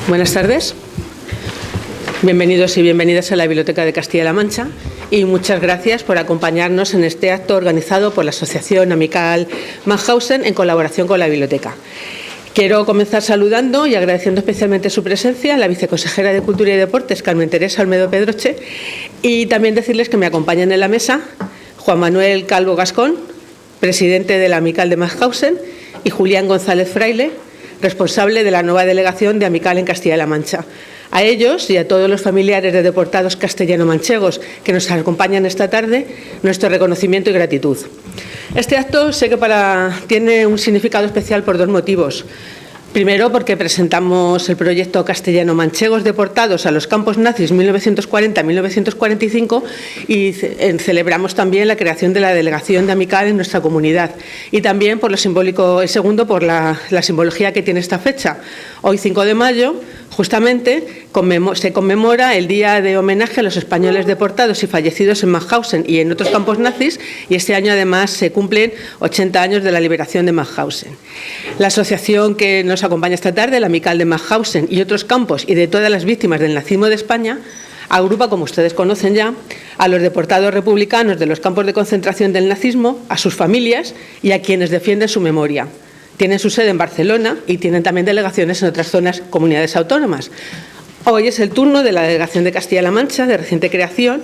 Buenas tardes. Bienvenidos y bienvenidas a la Biblioteca de Castilla-La Mancha y muchas gracias por acompañarnos en este acto organizado por la Asociación Amical Mauthausen en colaboración con la Biblioteca. Quiero comenzar saludando y agradeciendo especialmente su presencia a la viceconsejera de Cultura y Deportes, Carmen Teresa Olmedo Pedroche, y también decirles que me acompañan en la mesa Juan Manuel Calvo Gascón, presidente de la Amical de Mauthausen, y Julián González Fraile, responsable de la nueva delegación de Amical en Castilla-La Mancha. A ellos y a todos los familiares de deportados castellano-manchegos que nos acompañan esta tarde, nuestro reconocimiento y gratitud. Este acto sé que tiene un significado especial por dos motivos. Primero, porque presentamos el proyecto Castellano-Manchegos deportados a los campos nazis 1940-1945 y celebramos también la creación de la delegación de Amical en nuestra comunidad. Y también por lo simbólico, y segundo, por la simbología que tiene esta fecha. Hoy, 5 de mayo, justamente se conmemora el Día de Homenaje a los españoles deportados y fallecidos en Mauthausen y en otros campos nazis, y este año además se cumplen 80 años de la liberación de Mauthausen. La asociación que nos acompaña esta tarde, la Amical de Mauthausen y otros campos y de todas las víctimas del nazismo de España, agrupa, como ustedes conocen ya, a los deportados republicanos de los campos de concentración del nazismo, a sus familias y a quienes defienden su memoria. Tienen su sede en Barcelona y tienen también delegaciones en otras comunidades autónomas. Hoy es el turno de la delegación de Castilla-La Mancha, de reciente creación,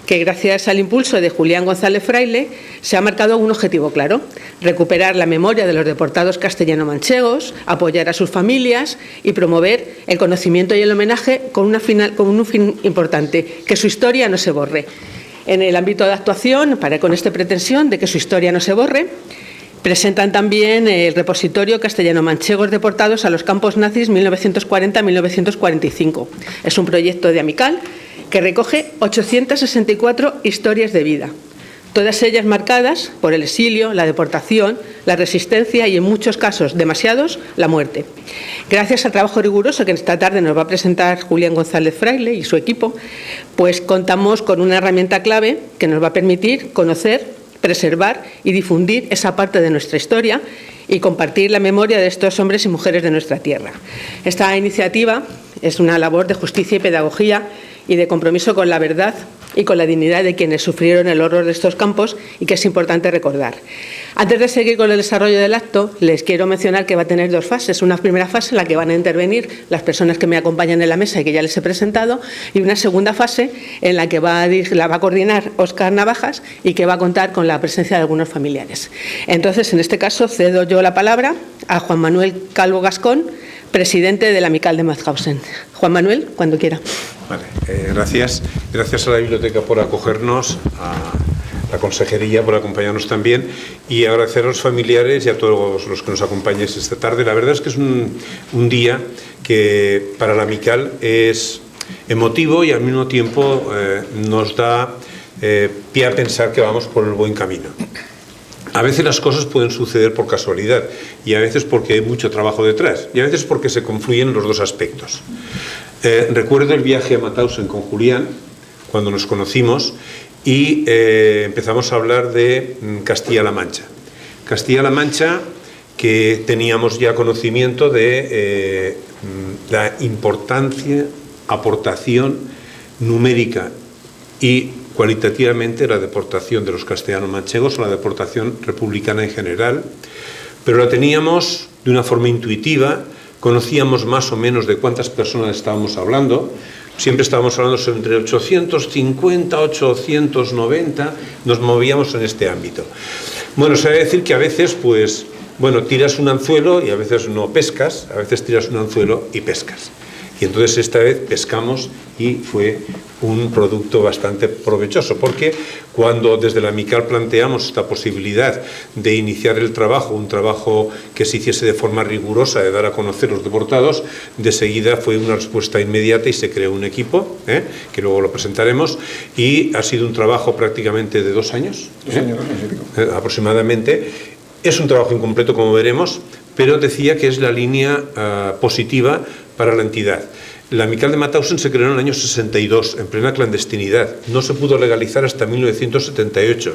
que gracias al impulso de Julián González Fraile se ha marcado un objetivo claro: recuperar la memoria de los deportados castellano-manchegos, apoyar a sus familias y promover el conocimiento y el homenaje con un fin importante: que su historia no se borre. En el ámbito de actuación, con esta pretensión de que su historia no se borre, presentan también el repositorio Castellano-Manchegos deportados a los campos nazis 1940-1945. Es un proyecto de Amical que recoge 864 historias de vida, todas ellas marcadas por el exilio, la deportación, la resistencia y, en muchos casos, demasiados, la muerte. Gracias al trabajo riguroso que esta tarde nos va a presentar Julián González Fraile y su equipo, pues contamos con una herramienta clave que nos va a permitir conocer, preservar y difundir esa parte de nuestra historia y compartir la memoria de estos hombres y mujeres de nuestra tierra. Esta iniciativa es una labor de justicia y pedagogía y de compromiso con la verdad y con la dignidad de quienes sufrieron el horror de estos campos, y que es importante recordar. Antes de seguir con el desarrollo del acto, les quiero mencionar que va a tener dos fases. Una primera fase en la que van a intervenir las personas que me acompañan en la mesa y que ya les he presentado, y una segunda fase en la que la va a coordinar Óscar Navajas y que va a contar con la presencia de algunos familiares. Entonces, en este caso, cedo yo la palabra a Juan Manuel Calvo Gascón, presidente de la Amical de Mauthausen. Juan Manuel, cuando quiera. Vale, gracias. Gracias a la Biblioteca por acogernos, a la Consejería por acompañarnos también, y agradecer a los familiares y a todos los que nos acompañáis esta tarde. La verdad es que es un día que para la Amical es emotivo y al mismo tiempo nos da pie a pensar que vamos por el buen camino. A veces las cosas pueden suceder por casualidad y a veces porque hay mucho trabajo detrás y a veces porque se confluyen los dos aspectos. Recuerdo el viaje a Mauthausen con Julián cuando nos conocimos y empezamos a hablar de Castilla-La Mancha. Castilla-La Mancha, que teníamos ya conocimiento de la importancia, aportación numérica y cualitativamente la deportación de los castellano-manchegos o la deportación republicana en general, pero la teníamos de una forma intuitiva, conocíamos más o menos de cuántas personas estábamos hablando, siempre estábamos hablando entre 850, 890, nos movíamos en este ámbito. Bueno, se debe decir que a veces, pues, bueno, tiras un anzuelo y a veces no pescas, a veces tiras un anzuelo y pescas. Y entonces esta vez pescamos y fue un producto bastante provechoso, porque cuando desde la Amical planteamos esta posibilidad de iniciar el trabajo, un trabajo que se hiciese de forma rigurosa, de dar a conocer los deportados, de seguida fue una respuesta inmediata y se creó un equipo, que luego lo presentaremos, y ha sido un trabajo prácticamente de 2 años, aproximadamente. Es un trabajo incompleto, como veremos, pero decía que es la línea positiva para la entidad. La Amical de Mauthausen se creó en el año 62, en plena clandestinidad. No se pudo legalizar hasta 1978.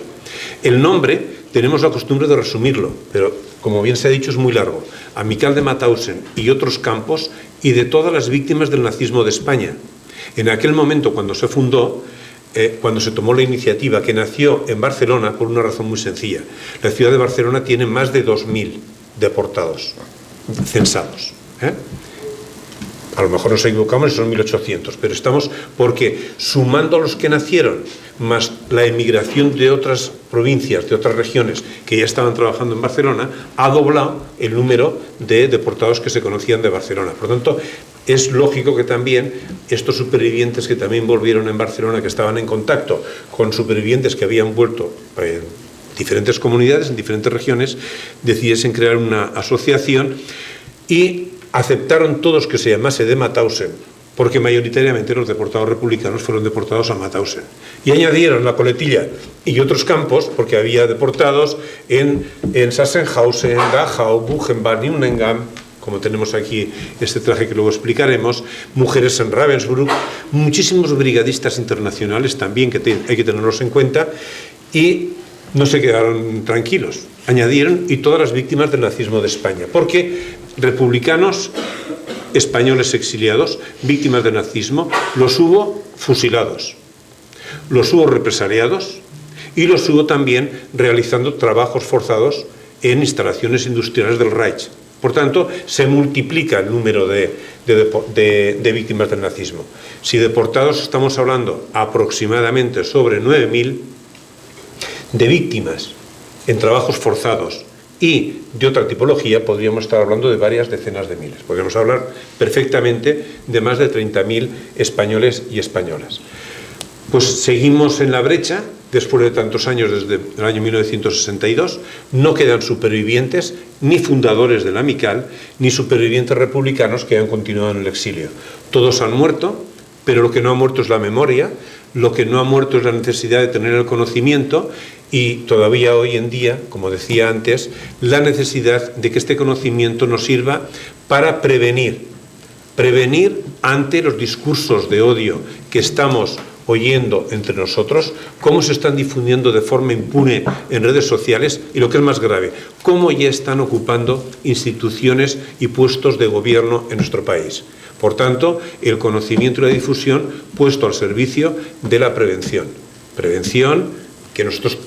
El nombre, tenemos la costumbre de resumirlo, pero como bien se ha dicho es muy largo. Amical de Mauthausen y otros campos, y de todas las víctimas del nazismo de España. En aquel momento, cuando se fundó, cuando se tomó la iniciativa, que nació en Barcelona por una razón muy sencilla. La ciudad de Barcelona tiene más de 2.000 deportados, censados. A lo mejor nos equivocamos y son 1.800, pero estamos porque sumando a los que nacieron, más la emigración de otras provincias, de otras regiones que ya estaban trabajando en Barcelona, ha doblado el número de deportados que se conocían de Barcelona. Por lo tanto, es lógico que también estos supervivientes que también volvieron en Barcelona, que estaban en contacto con supervivientes que habían vuelto en diferentes comunidades, en diferentes regiones, decidiesen crear una asociación y aceptaron todos que se llamase de Mauthausen, porque mayoritariamente los deportados republicanos fueron deportados a Mauthausen. Y añadieron la coletilla y otros campos, porque había deportados en Sachsenhausen, Dachau, Buchenwald, Neuengamme, como tenemos aquí este traje que luego explicaremos, mujeres en Ravensbrück, muchísimos brigadistas internacionales también, que hay que tenerlos en cuenta, y no se quedaron tranquilos. Añadieron y todas las víctimas del nazismo de España, porque republicanos españoles exiliados, víctimas del nazismo, los hubo fusilados, los hubo represaliados y los hubo también realizando trabajos forzados en instalaciones industriales del Reich. Por tanto, se multiplica el número de víctimas del nazismo. Si deportados estamos hablando aproximadamente sobre 9.000 de víctimas en trabajos forzados y de otra tipología, podríamos estar hablando de varias decenas de miles. Podríamos hablar perfectamente de más de 30.000 españoles y españolas. Pues seguimos en la brecha, después de tantos años, desde el año 1962, no quedan supervivientes, ni fundadores de la Amical, ni supervivientes republicanos que hayan continuado en el exilio. Todos han muerto, pero lo que no ha muerto es la memoria, lo que no ha muerto es la necesidad de tener el conocimiento y todavía hoy en día, como decía antes, la necesidad de que este conocimiento nos sirva para prevenir ante los discursos de odio que estamos oyendo entre nosotros, cómo se están difundiendo de forma impune en redes sociales y, lo que es más grave, cómo ya están ocupando instituciones y puestos de gobierno en nuestro país. Por tanto, el conocimiento y la difusión puesto al servicio de la prevención. Prevención que nosotros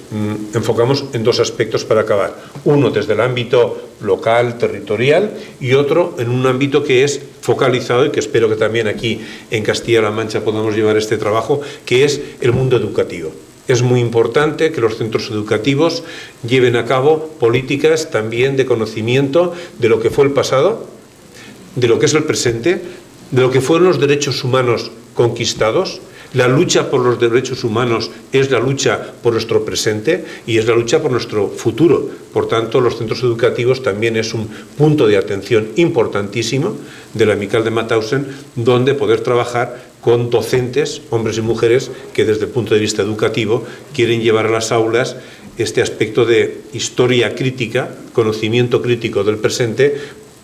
enfocamos en dos aspectos para acabar. Uno desde el ámbito local, territorial, y otro en un ámbito que es focalizado y que espero que también aquí en Castilla-La Mancha podamos llevar este trabajo, que es el mundo educativo. Es muy importante que los centros educativos lleven a cabo políticas también de conocimiento de lo que fue el pasado, de lo que es el presente, de lo que fueron los derechos humanos conquistados. La lucha por los derechos humanos es la lucha por nuestro presente y es la lucha por nuestro futuro. Por tanto, los centros educativos también es un punto de atención importantísimo de la Amical de Mauthausen, donde poder trabajar con docentes, hombres y mujeres, que desde el punto de vista educativo quieren llevar a las aulas este aspecto de historia crítica, conocimiento crítico del presente,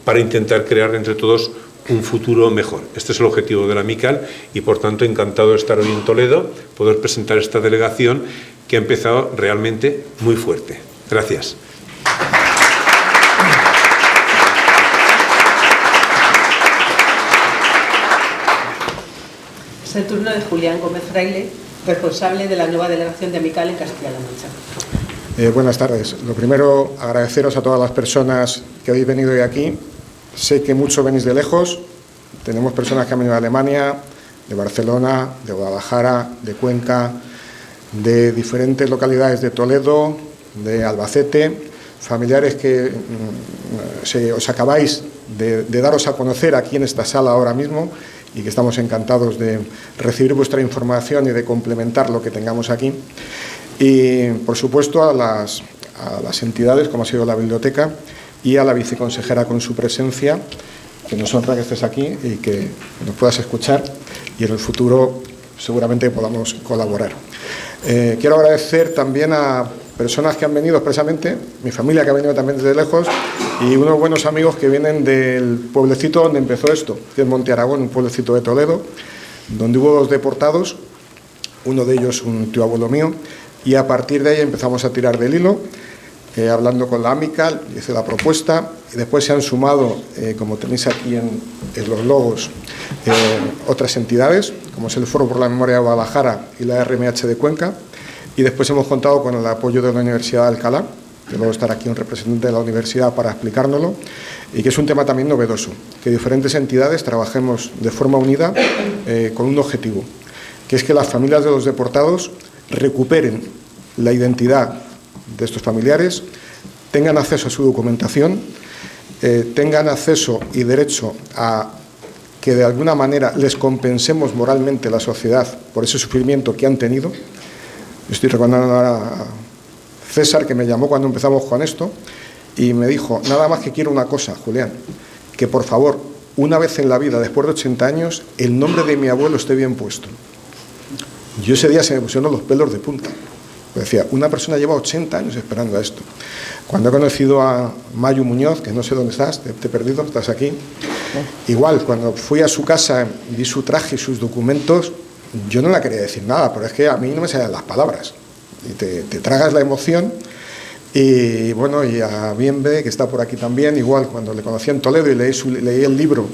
para intentar crear entre todos un futuro mejor. Este es el objetivo de la Amical y, por tanto, encantado de estar hoy en Toledo, poder presentar esta delegación que ha empezado realmente muy fuerte. Gracias. Es el turno de Julián Gómez Fraile, responsable de la nueva delegación de Amical en Castilla-La Mancha. Buenas tardes. Lo primero, agradeceros a todas las personas que habéis venido hoy aquí. Sé que muchos venís de lejos. Tenemos personas que han venido de Alemania, de Barcelona, de Guadalajara, de Cuenca, de diferentes localidades de Toledo, de Albacete, familiares que os acabáis de daros a conocer aquí en esta sala ahora mismo y que estamos encantados de recibir vuestra información y de complementar lo que tengamos aquí. Y, por supuesto, a las entidades, como ha sido la biblioteca, y a la viceconsejera con su presencia, que nos honra que estés aquí y que nos puedas escuchar y en el futuro seguramente podamos colaborar. Quiero agradecer también a personas que han venido expresamente, mi familia que ha venido también desde lejos, y unos buenos amigos que vienen del pueblecito donde empezó esto, que es Monte Aragón, un pueblecito de Toledo, donde hubo 2 deportados, uno de ellos un tío abuelo mío, y a partir de ahí empezamos a tirar del hilo, hablando con la AMICAL, hice la propuesta, y después se han sumado, como tenéis aquí en los logos, otras entidades, como es el Foro por la Memoria de Guadalajara y la RMH de Cuenca, y después hemos contado con el apoyo de la Universidad de Alcalá, que luego estará aquí un representante de la universidad para explicárnoslo, y que es un tema también novedoso, que diferentes entidades trabajemos de forma unida con un objetivo, que es que las familias de los deportados recuperen la identidad de estos familiares, tengan acceso a su documentación, tengan acceso y derecho a que de alguna manera les compensemos moralmente la sociedad por ese sufrimiento que han tenido. Estoy recordando a César, que me llamó cuando empezamos con esto y me dijo: nada más que quiero una cosa, Julián, que por favor, una vez en la vida, después de 80 años, el nombre de mi abuelo esté bien puesto. Yo ese día se me pusieron los pelos de punta. Decía, una persona lleva 80 años esperando a esto. Cuando he conocido a Mayu Muñoz, que no sé dónde estás, te he perdido, estás aquí. Igual, cuando fui a su casa y vi su traje y sus documentos, yo no le quería decir nada, pero es que a mí no me salían las palabras. Y te tragas la emoción. Y bueno, y a Bienve, que está por aquí también, igual, cuando le conocí en Toledo y leí el libro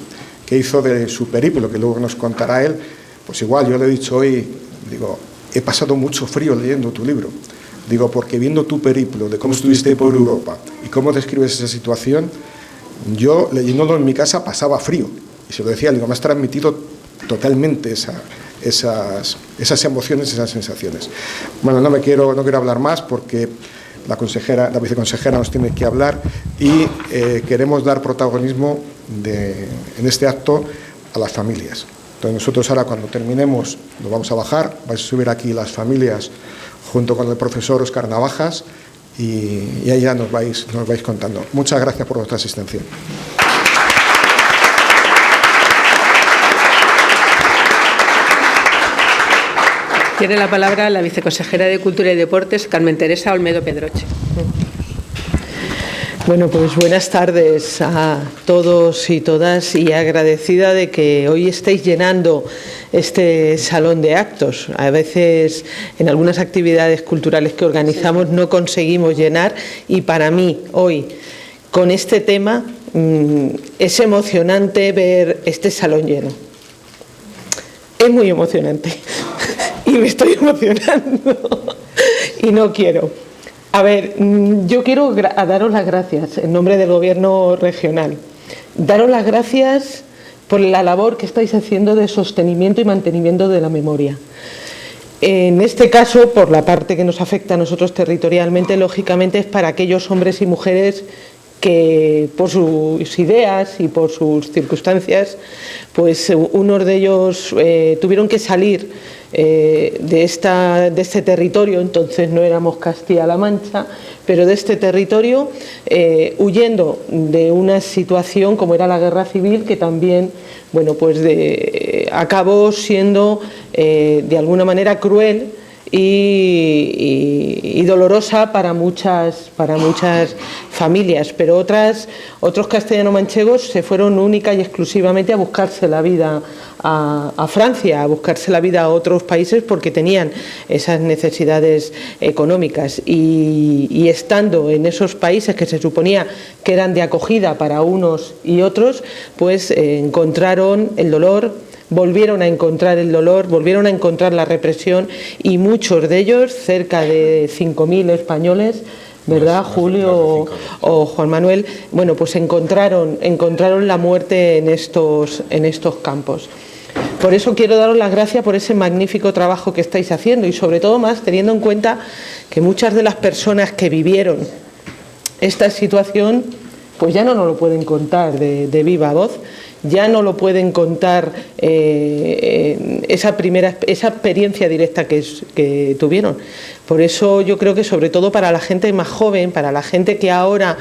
que hizo de su periplo, que luego nos contará él, pues igual, yo le he dicho hoy, digo, he pasado mucho frío leyendo tu libro. Digo, porque viendo tu periplo de cómo estuviste por Europa y cómo describes esa situación, yo leyéndolo en mi casa pasaba frío. Y se lo decía, digo, me has transmitido totalmente esas emociones, esas sensaciones. Bueno, no quiero hablar más porque la viceconsejera nos tiene que hablar y queremos dar protagonismo en este acto a las familias. Entonces nosotros ahora, cuando terminemos, lo vamos a bajar, vais a subir aquí las familias junto con el profesor Óscar Navajas y ahí ya nos vais contando. Muchas gracias por vuestra asistencia. Tiene la palabra la viceconsejera de Cultura y Deportes, Carmen Teresa Olmedo Pedroche. Bueno, pues buenas tardes a todos y todas y agradecida de que hoy estéis llenando este salón de actos. A veces en algunas actividades culturales que organizamos no conseguimos llenar y para mí hoy con este tema es emocionante ver este salón lleno. Es muy emocionante y me estoy emocionando y no quiero. A ver, yo quiero daros las gracias en nombre del Gobierno regional. Daros las gracias por la labor que estáis haciendo de sostenimiento y mantenimiento de la memoria. En este caso, por la parte que nos afecta a nosotros territorialmente, lógicamente es para aquellos hombres y mujeres que por sus ideas y por sus circunstancias, pues unos de ellos tuvieron que salir de este territorio, entonces no éramos Castilla-La Mancha, pero de este territorio, huyendo de una situación como era la guerra civil, que también, bueno, pues acabó siendo de alguna manera cruel y dolorosa para muchas familias, pero otros castellano-manchegos se fueron única y exclusivamente a buscarse la vida a Francia, a buscarse la vida a otros países porque tenían esas necesidades económicas y estando en esos países que se suponía que eran de acogida para unos y otros, pues encontraron el dolor, volvieron a encontrar el dolor, volvieron a encontrar la represión y muchos de ellos, cerca de 5.000 españoles, ¿verdad, Julio o Juan Manuel? Bueno, pues encontraron la muerte en estos campos. Por eso quiero daros las gracias por ese magnífico trabajo que estáis haciendo y sobre todo más teniendo en cuenta que muchas de las personas que vivieron esta situación pues ya no nos lo pueden contar de viva voz, ya no lo pueden contar esa experiencia directa que tuvieron. Por eso yo creo que sobre todo para la gente más joven, para la gente que ahora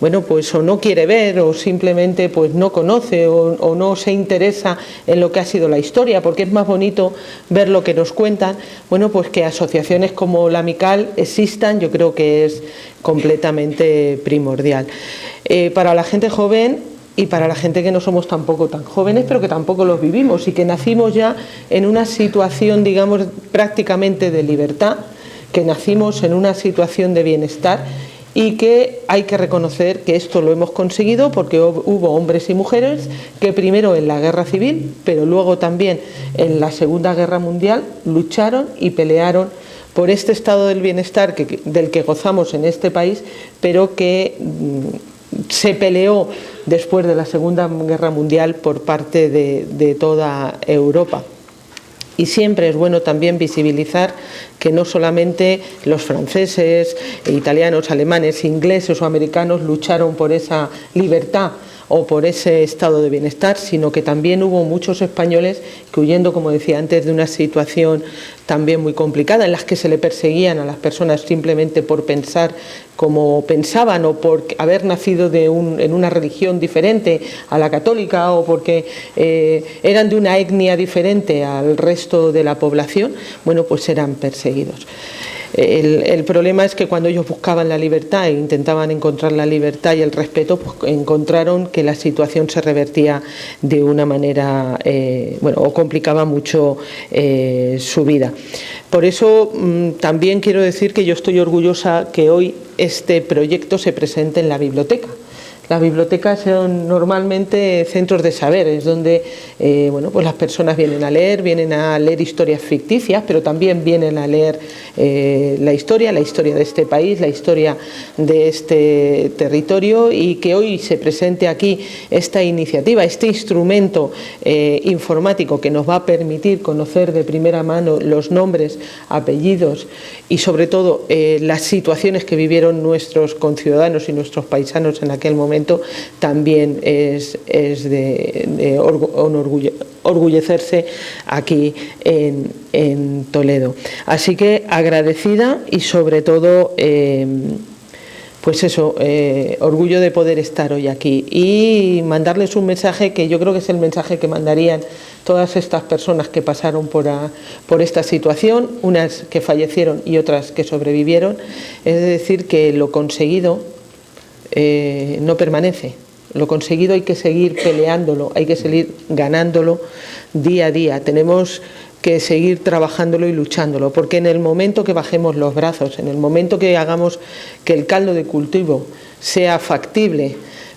bueno, pues o no quiere ver o simplemente pues no conoce o no se interesa en lo que ha sido la historia, porque es más bonito ver lo que nos cuentan, bueno, pues que asociaciones como la Amical existan, yo creo que es completamente primordial. Para la gente joven y para la gente que no somos tampoco tan jóvenes, pero que tampoco los vivimos y que nacimos ya en una situación, digamos, prácticamente de libertad, que nacimos en una situación de bienestar y que hay que reconocer que esto lo hemos conseguido porque hubo hombres y mujeres que primero en la Guerra Civil, pero luego también en la Segunda Guerra Mundial lucharon y pelearon por este estado del bienestar del que gozamos en este país, pero que se peleó después de la Segunda Guerra Mundial por parte de toda Europa. Y siempre es bueno también visibilizar que no solamente los franceses, italianos, alemanes, ingleses o americanos lucharon por esa libertad o por ese estado de bienestar, sino que también hubo muchos españoles que, huyendo, como decía antes, de una situación también muy complicada, en las que se le perseguían a las personas simplemente por pensar como pensaban o por haber nacido en una religión diferente a la católica o porque eran de una etnia diferente al resto de la población, bueno, pues eran perseguidos. El problema es que cuando ellos buscaban la libertad e intentaban encontrar la libertad y el respeto, pues encontraron que la situación se revertía de una manera, o complicaba mucho su vida. Por eso también quiero decir que yo estoy orgullosa que hoy este proyecto se presente en la biblioteca. Las bibliotecas son normalmente centros de saberes donde pues las personas vienen a leer historias ficticias, pero también vienen a leer la historia de este país, la historia de este territorio, y que hoy se presente aquí esta iniciativa, este instrumento informático que nos va a permitir conocer de primera mano los nombres, apellidos y sobre todo las situaciones que vivieron nuestros conciudadanos y nuestros paisanos en aquel momento, también es de orgullecerse aquí en Toledo. Así que agradecida y sobre todo orgullo de poder estar hoy aquí y mandarles un mensaje que yo creo que es el mensaje que mandarían todas estas personas que pasaron por esta situación, unas que fallecieron y otras que sobrevivieron, es decir, que lo conseguido no permanece. Lo conseguido hay que seguir peleándolo, hay que seguir ganándolo día a día. Tenemos que seguir trabajándolo y luchándolo, porque en el momento que bajemos los brazos, en el momento que hagamos que el caldo de cultivo sea factible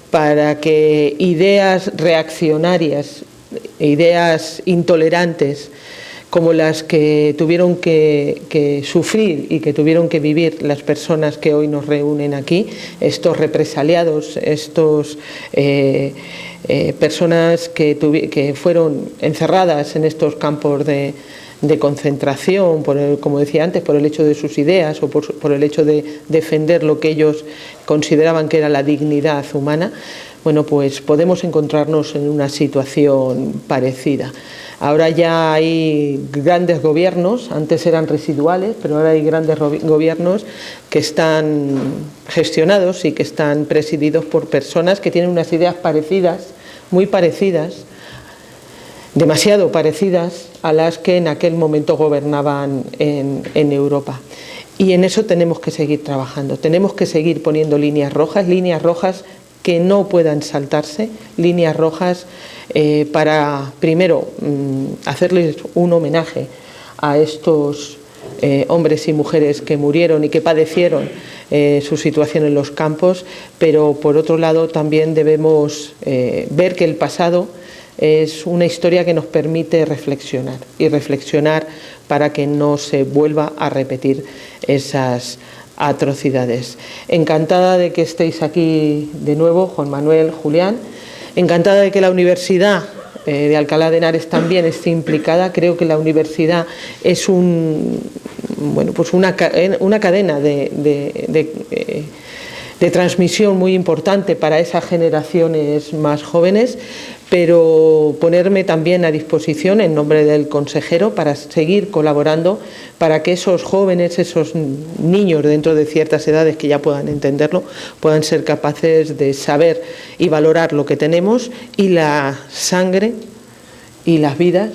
para que ideas reaccionarias, ideas intolerantes, como las que tuvieron que sufrir y que tuvieron que vivir las personas que hoy nos reúnen aquí, estos represaliados, estos personas que fueron encerradas en estos campos de concentración, como decía antes, por el hecho de sus ideas o por el hecho de defender lo que ellos consideraban que era la dignidad humana, bueno, pues podemos encontrarnos en una situación parecida. Ahora ya hay grandes gobiernos, antes eran residuales, pero ahora hay grandes gobiernos que están gestionados y que están presididos por personas que tienen unas ideas parecidas, muy parecidas, demasiado parecidas a las que en aquel momento gobernaban en Europa. Y en eso tenemos que seguir trabajando, tenemos que seguir poniendo líneas rojas que no puedan saltarse, líneas rojas para, primero, hacerles un homenaje a estos hombres y mujeres que murieron y que padecieron su situación en los campos, pero por otro lado también debemos ver que el pasado es una historia que nos permite reflexionar para que no se vuelva a repetir esas atrocidades. Encantada de que estéis aquí de nuevo, Juan Manuel, Julián. Encantada de que la Universidad de Alcalá de Henares también esté implicada. Creo que la universidad es una cadena de transmisión muy importante para esas generaciones más jóvenes, pero ponerme también a disposición en nombre del consejero para seguir colaborando para que esos jóvenes, esos niños dentro de ciertas edades que ya puedan entenderlo, puedan ser capaces de saber y valorar lo que tenemos y la sangre y las vidas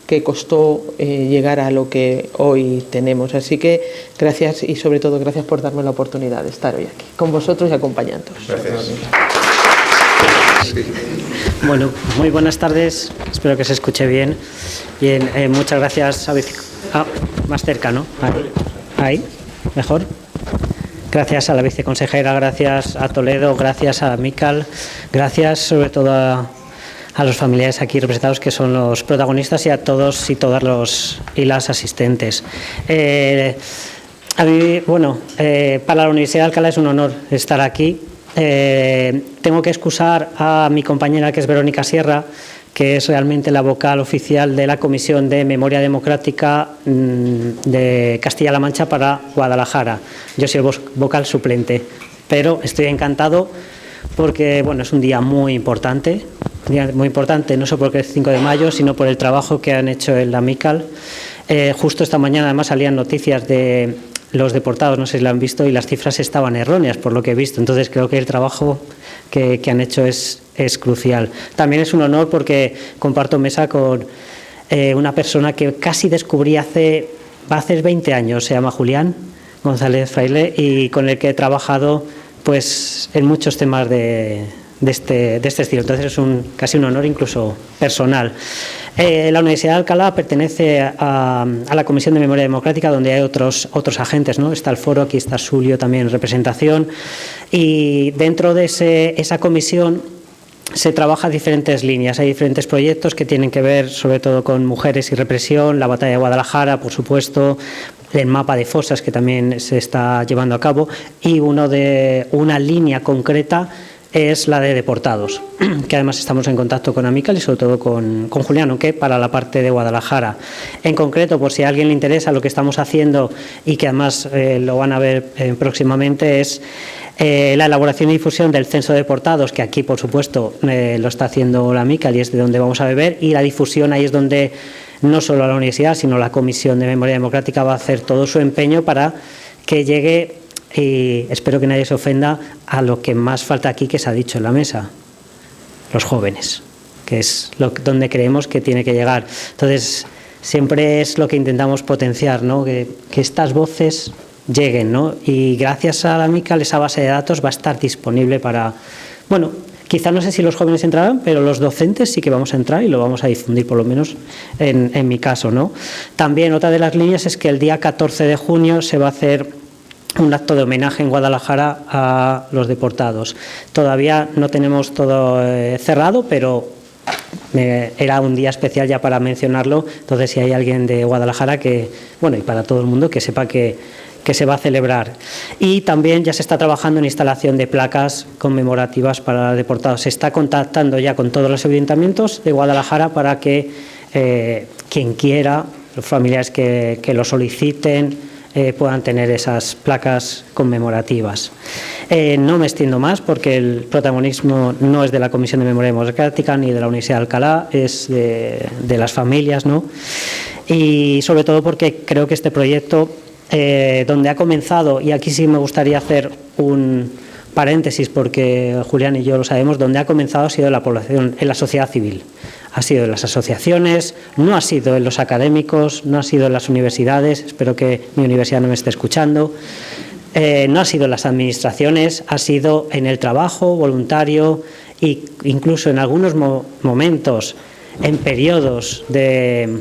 que costó llegar a lo que hoy tenemos. Así que gracias y sobre todo gracias por darme la oportunidad de estar hoy aquí con vosotros y acompañándoos. Gracias. Sí. Bueno, muy buenas tardes, espero que se escuche bien. Bien, muchas gracias a más cerca, ¿no? Ahí, mejor. Gracias a la viceconsejera, gracias a Toledo, gracias a Mical, gracias sobre todo a los familiares aquí representados que son los protagonistas y a todos y todas los y las asistentes. A mí, bueno, para la Universidad de Alcalá es un honor estar aquí. Tengo que excusar a mi compañera, que es Verónica Sierra, que es realmente la vocal oficial de la Comisión de Memoria Democrática de Castilla-La Mancha para Guadalajara. Yo soy el vocal suplente, pero estoy encantado porque bueno, es un día muy importante no solo porque es 5 de mayo, sino por el trabajo que han hecho en la Mical. Justo esta mañana además salían noticias de los deportados, no sé si lo han visto, y las cifras estaban erróneas por lo que he visto. Entonces creo que el trabajo que han hecho es crucial. También es un honor porque comparto mesa con una persona que casi descubrí hace 20 años, se llama Julián González Fraile, y con el que he trabajado pues en muchos temas de este estilo. Entonces es casi un honor incluso personal. La Universidad de Alcalá pertenece a la Comisión de Memoria Democrática, donde hay otros agentes, ¿no? Está el foro, aquí está Sulio también en representación, y dentro de esa comisión se trabaja diferentes líneas. Hay diferentes proyectos que tienen que ver sobre todo con mujeres y represión, la batalla de Guadalajara, por supuesto, el mapa de fosas que también se está llevando a cabo, y una línea concreta es la de deportados, que además estamos en contacto con Amical y sobre todo con Julián, aunque para la parte de Guadalajara. En concreto, por si a alguien le interesa lo que estamos haciendo y que además lo van a ver próximamente, es la elaboración y difusión del censo de deportados, que aquí, por supuesto, lo está haciendo la Amical y es de donde vamos a beber, y la difusión ahí es donde no solo la universidad, sino la Comisión de Memoria Democrática va a hacer todo su empeño para que llegue, y espero que nadie se ofenda, a lo que más falta aquí, que se ha dicho en la mesa, los jóvenes, que es donde creemos que tiene que llegar. Entonces, siempre es lo que intentamos potenciar, ¿no? Que estas voces lleguen, ¿no? Y gracias a la Mical esa base de datos va a estar disponible para, bueno, quizá no sé si los jóvenes entrarán, pero los docentes sí que vamos a entrar y lo vamos a difundir, por lo menos en mi caso, ¿no? También otra de las líneas es que el día 14 de junio se va a hacer un acto de homenaje en Guadalajara a los deportados. Todavía no tenemos todo cerrado, pero era un día especial ya para mencionarlo. Entonces, si hay alguien de Guadalajara y para todo el mundo, que sepa que se va a celebrar. Y también ya se está trabajando en instalación de placas conmemorativas para deportados. Se está contactando ya con todos los ayuntamientos de Guadalajara para que quien quiera, los familiares que lo soliciten, puedan tener esas placas conmemorativas. No me extiendo más porque el protagonismo no es de la Comisión de Memoria Democrática ni de la Universidad de Alcalá, es de las familias, ¿no? Y sobre todo porque creo que este proyecto, donde ha comenzado, y aquí sí me gustaría hacer un paréntesis porque Julián y yo lo sabemos, donde ha comenzado ha sido en la población, en la sociedad civil. Ha sido en las asociaciones, no ha sido en los académicos, no ha sido en las universidades, espero que mi universidad no me esté escuchando, no ha sido en las administraciones, ha sido en el trabajo voluntario e incluso en algunos momentos, en periodos de,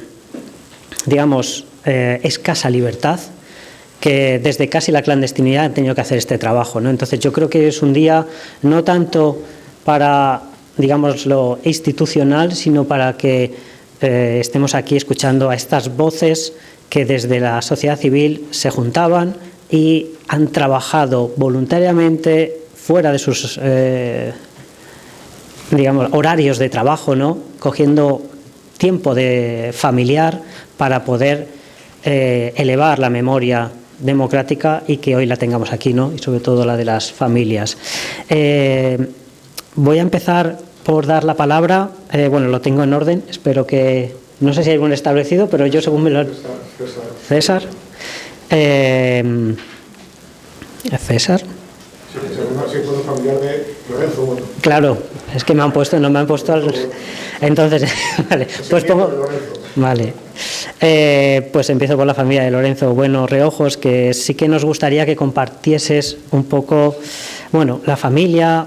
digamos, escasa libertad, que desde casi la clandestinidad han tenido que hacer este trabajo, ¿no? Entonces yo creo que es un día no tanto para, digamos, lo institucional, sino para que estemos aquí escuchando a estas voces que desde la sociedad civil se juntaban y han trabajado voluntariamente fuera de sus digamos, horarios de trabajo, ¿no? Cogiendo tiempo de familiar para poder elevar la memoria democrática y que hoy la tengamos aquí, ¿no? Y sobre todo la de las familias. Voy a empezar por dar la palabra. Bueno, lo tengo en orden, espero que... No sé si hay algún establecido, pero yo según me lo... César. César. Sí, puedo familiar de Lorenzo. Bueno. Claro, es que no me han puesto al... Entonces, vale, pues pongo... Vale. Pues empiezo por la familia de Lorenzo Bueno Reojos, que sí que nos gustaría que compartieses un poco, bueno, la familia,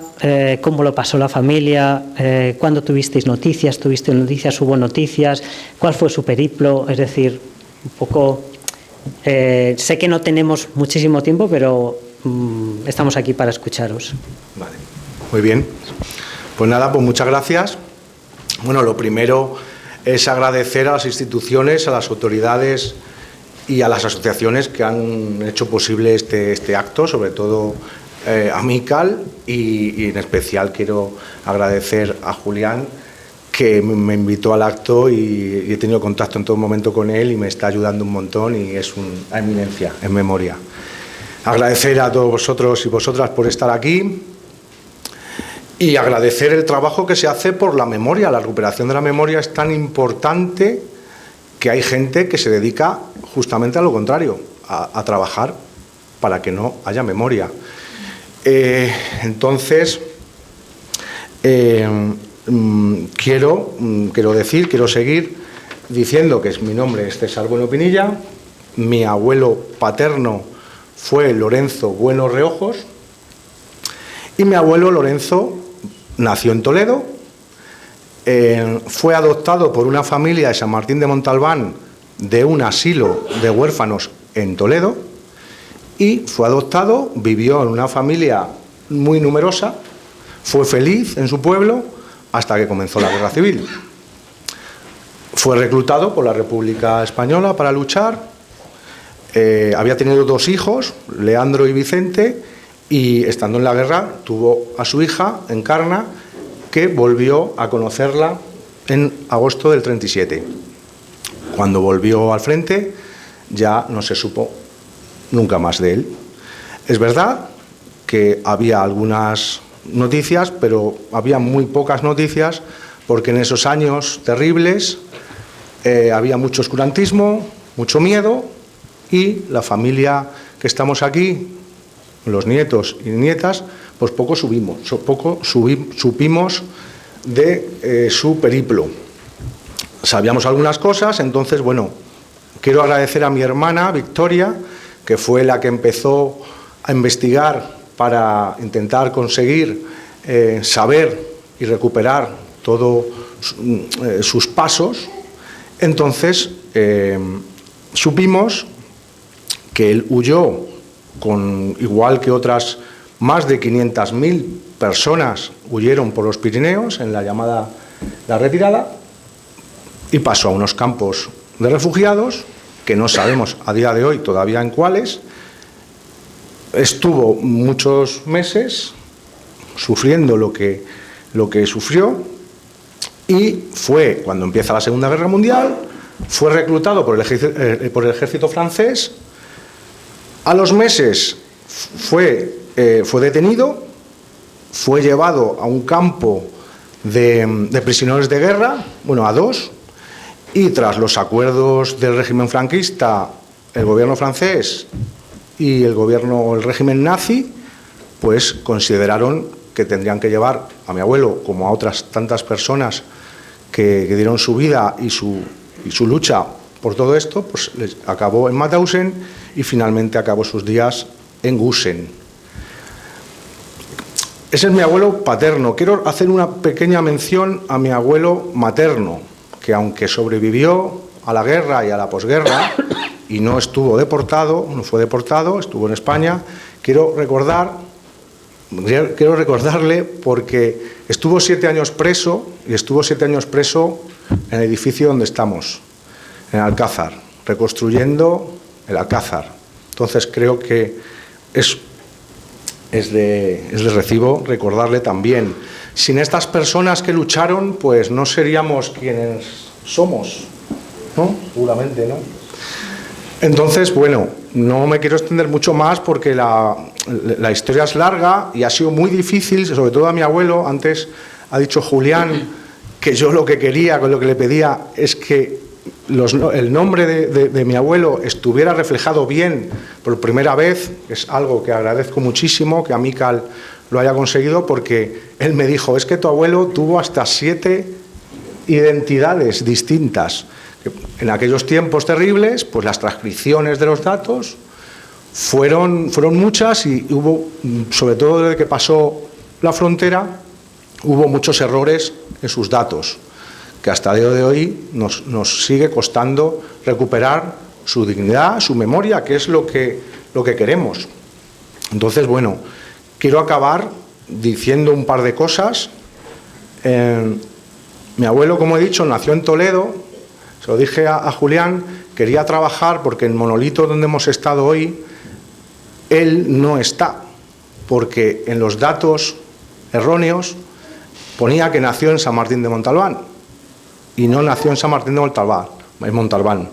cómo lo pasó la familia, cuándo tuvisteis noticias, hubo noticias, cuál fue su periplo, es decir, un poco... sé que no tenemos muchísimo tiempo, pero estamos aquí para escucharos. Vale, muy bien. Pues nada, pues muchas gracias. Bueno, lo primero es agradecer a las instituciones, a las autoridades y a las asociaciones que han hecho posible este acto, sobre todo a Mical, y en especial quiero agradecer a Julián, que me invitó al acto y he tenido contacto en todo momento con él y me está ayudando un montón y es una eminencia en memoria. Agradecer a todos vosotros y vosotras por estar aquí y agradecer el trabajo que se hace por la memoria. La recuperación de la memoria es tan importante que hay gente que se dedica justamente a lo contrario, a trabajar para que no haya memoria. Entonces, quiero seguir diciendo que mi nombre es César Bueno Pinilla, mi abuelo paterno fue Lorenzo Bueno Reojos y mi abuelo Lorenzo nació en Toledo, fue adoptado por una familia de San Martín de Montalbán de un asilo de huérfanos en Toledo y fue adoptado, vivió en una familia muy numerosa, fue feliz en su pueblo hasta que comenzó la Guerra Civil. Fue reclutado por la República Española para luchar, había tenido 2 hijos, Leandro y Vicente, y estando en la guerra tuvo a su hija, Encarna, que volvió a conocerla en agosto del 37. Cuando volvió al frente ya no se supo nunca más de él. Es verdad que había algunas noticias, pero había muy pocas noticias porque en esos años terribles había mucho oscurantismo, mucho miedo y la familia que estamos aquí, los nietos y nietas, pues poco supimos de su periplo. Sabíamos algunas cosas, entonces, bueno, quiero agradecer a mi hermana Victoria, que fue la que empezó a investigar para intentar conseguir saber y recuperar todos sus pasos. Entonces, supimos que él huyó igual que otras más de 500.000 personas huyeron por los Pirineos en la llamada La Retirada y pasó a unos campos de refugiados que no sabemos a día de hoy todavía en cuáles. Estuvo muchos meses sufriendo lo que sufrió y fue cuando empieza la Segunda Guerra Mundial, fue reclutado por el ejército francés. A los meses fue detenido, fue llevado a un campo de prisioneros de guerra, bueno, a 2, y tras los acuerdos del régimen franquista, el gobierno francés y el régimen nazi, pues consideraron que tendrían que llevar a mi abuelo, como a otras tantas personas que dieron su vida y su lucha por todo esto, pues acabó en Mauthausen y finalmente acabó sus días en Gusen. Ese es mi abuelo paterno. Quiero hacer una pequeña mención a mi abuelo materno, que aunque sobrevivió a la guerra y a la posguerra y no fue deportado, estuvo en España, quiero recordarle porque estuvo 7 años preso y estuvo 7 años preso en el edificio donde estamos, en Alcázar, reconstruyendo el Alcázar. Entonces creo que es de recibo recordarle también. Sin estas personas que lucharon, pues no seríamos quienes somos, ¿no? Seguramente, ¿no? Entonces, bueno, no me quiero extender mucho más porque la historia es larga y ha sido muy difícil, sobre todo a mi abuelo. Antes ha dicho Julián que yo lo que quería, con lo que le pedía, es que el nombre de mi abuelo estuviera reflejado bien por primera vez. Es algo que agradezco muchísimo que Amical lo haya conseguido, porque él me dijo, es que tu abuelo tuvo hasta 7 identidades distintas. En aquellos tiempos terribles, pues las transcripciones de los datos fueron muchas, y hubo, sobre todo desde que pasó la frontera, hubo muchos errores en sus datos, que hasta el día de hoy nos sigue costando recuperar su dignidad, su memoria, que es lo que queremos. Entonces, bueno, quiero acabar diciendo un par de cosas. Mi abuelo, como he dicho, nació en Toledo. Se lo dije a Julián, quería trabajar porque en Monolito, donde hemos estado hoy, él no está, porque en los datos erróneos ponía que nació en San Martín de Montalbán y no nació en San Martín de Montalbán.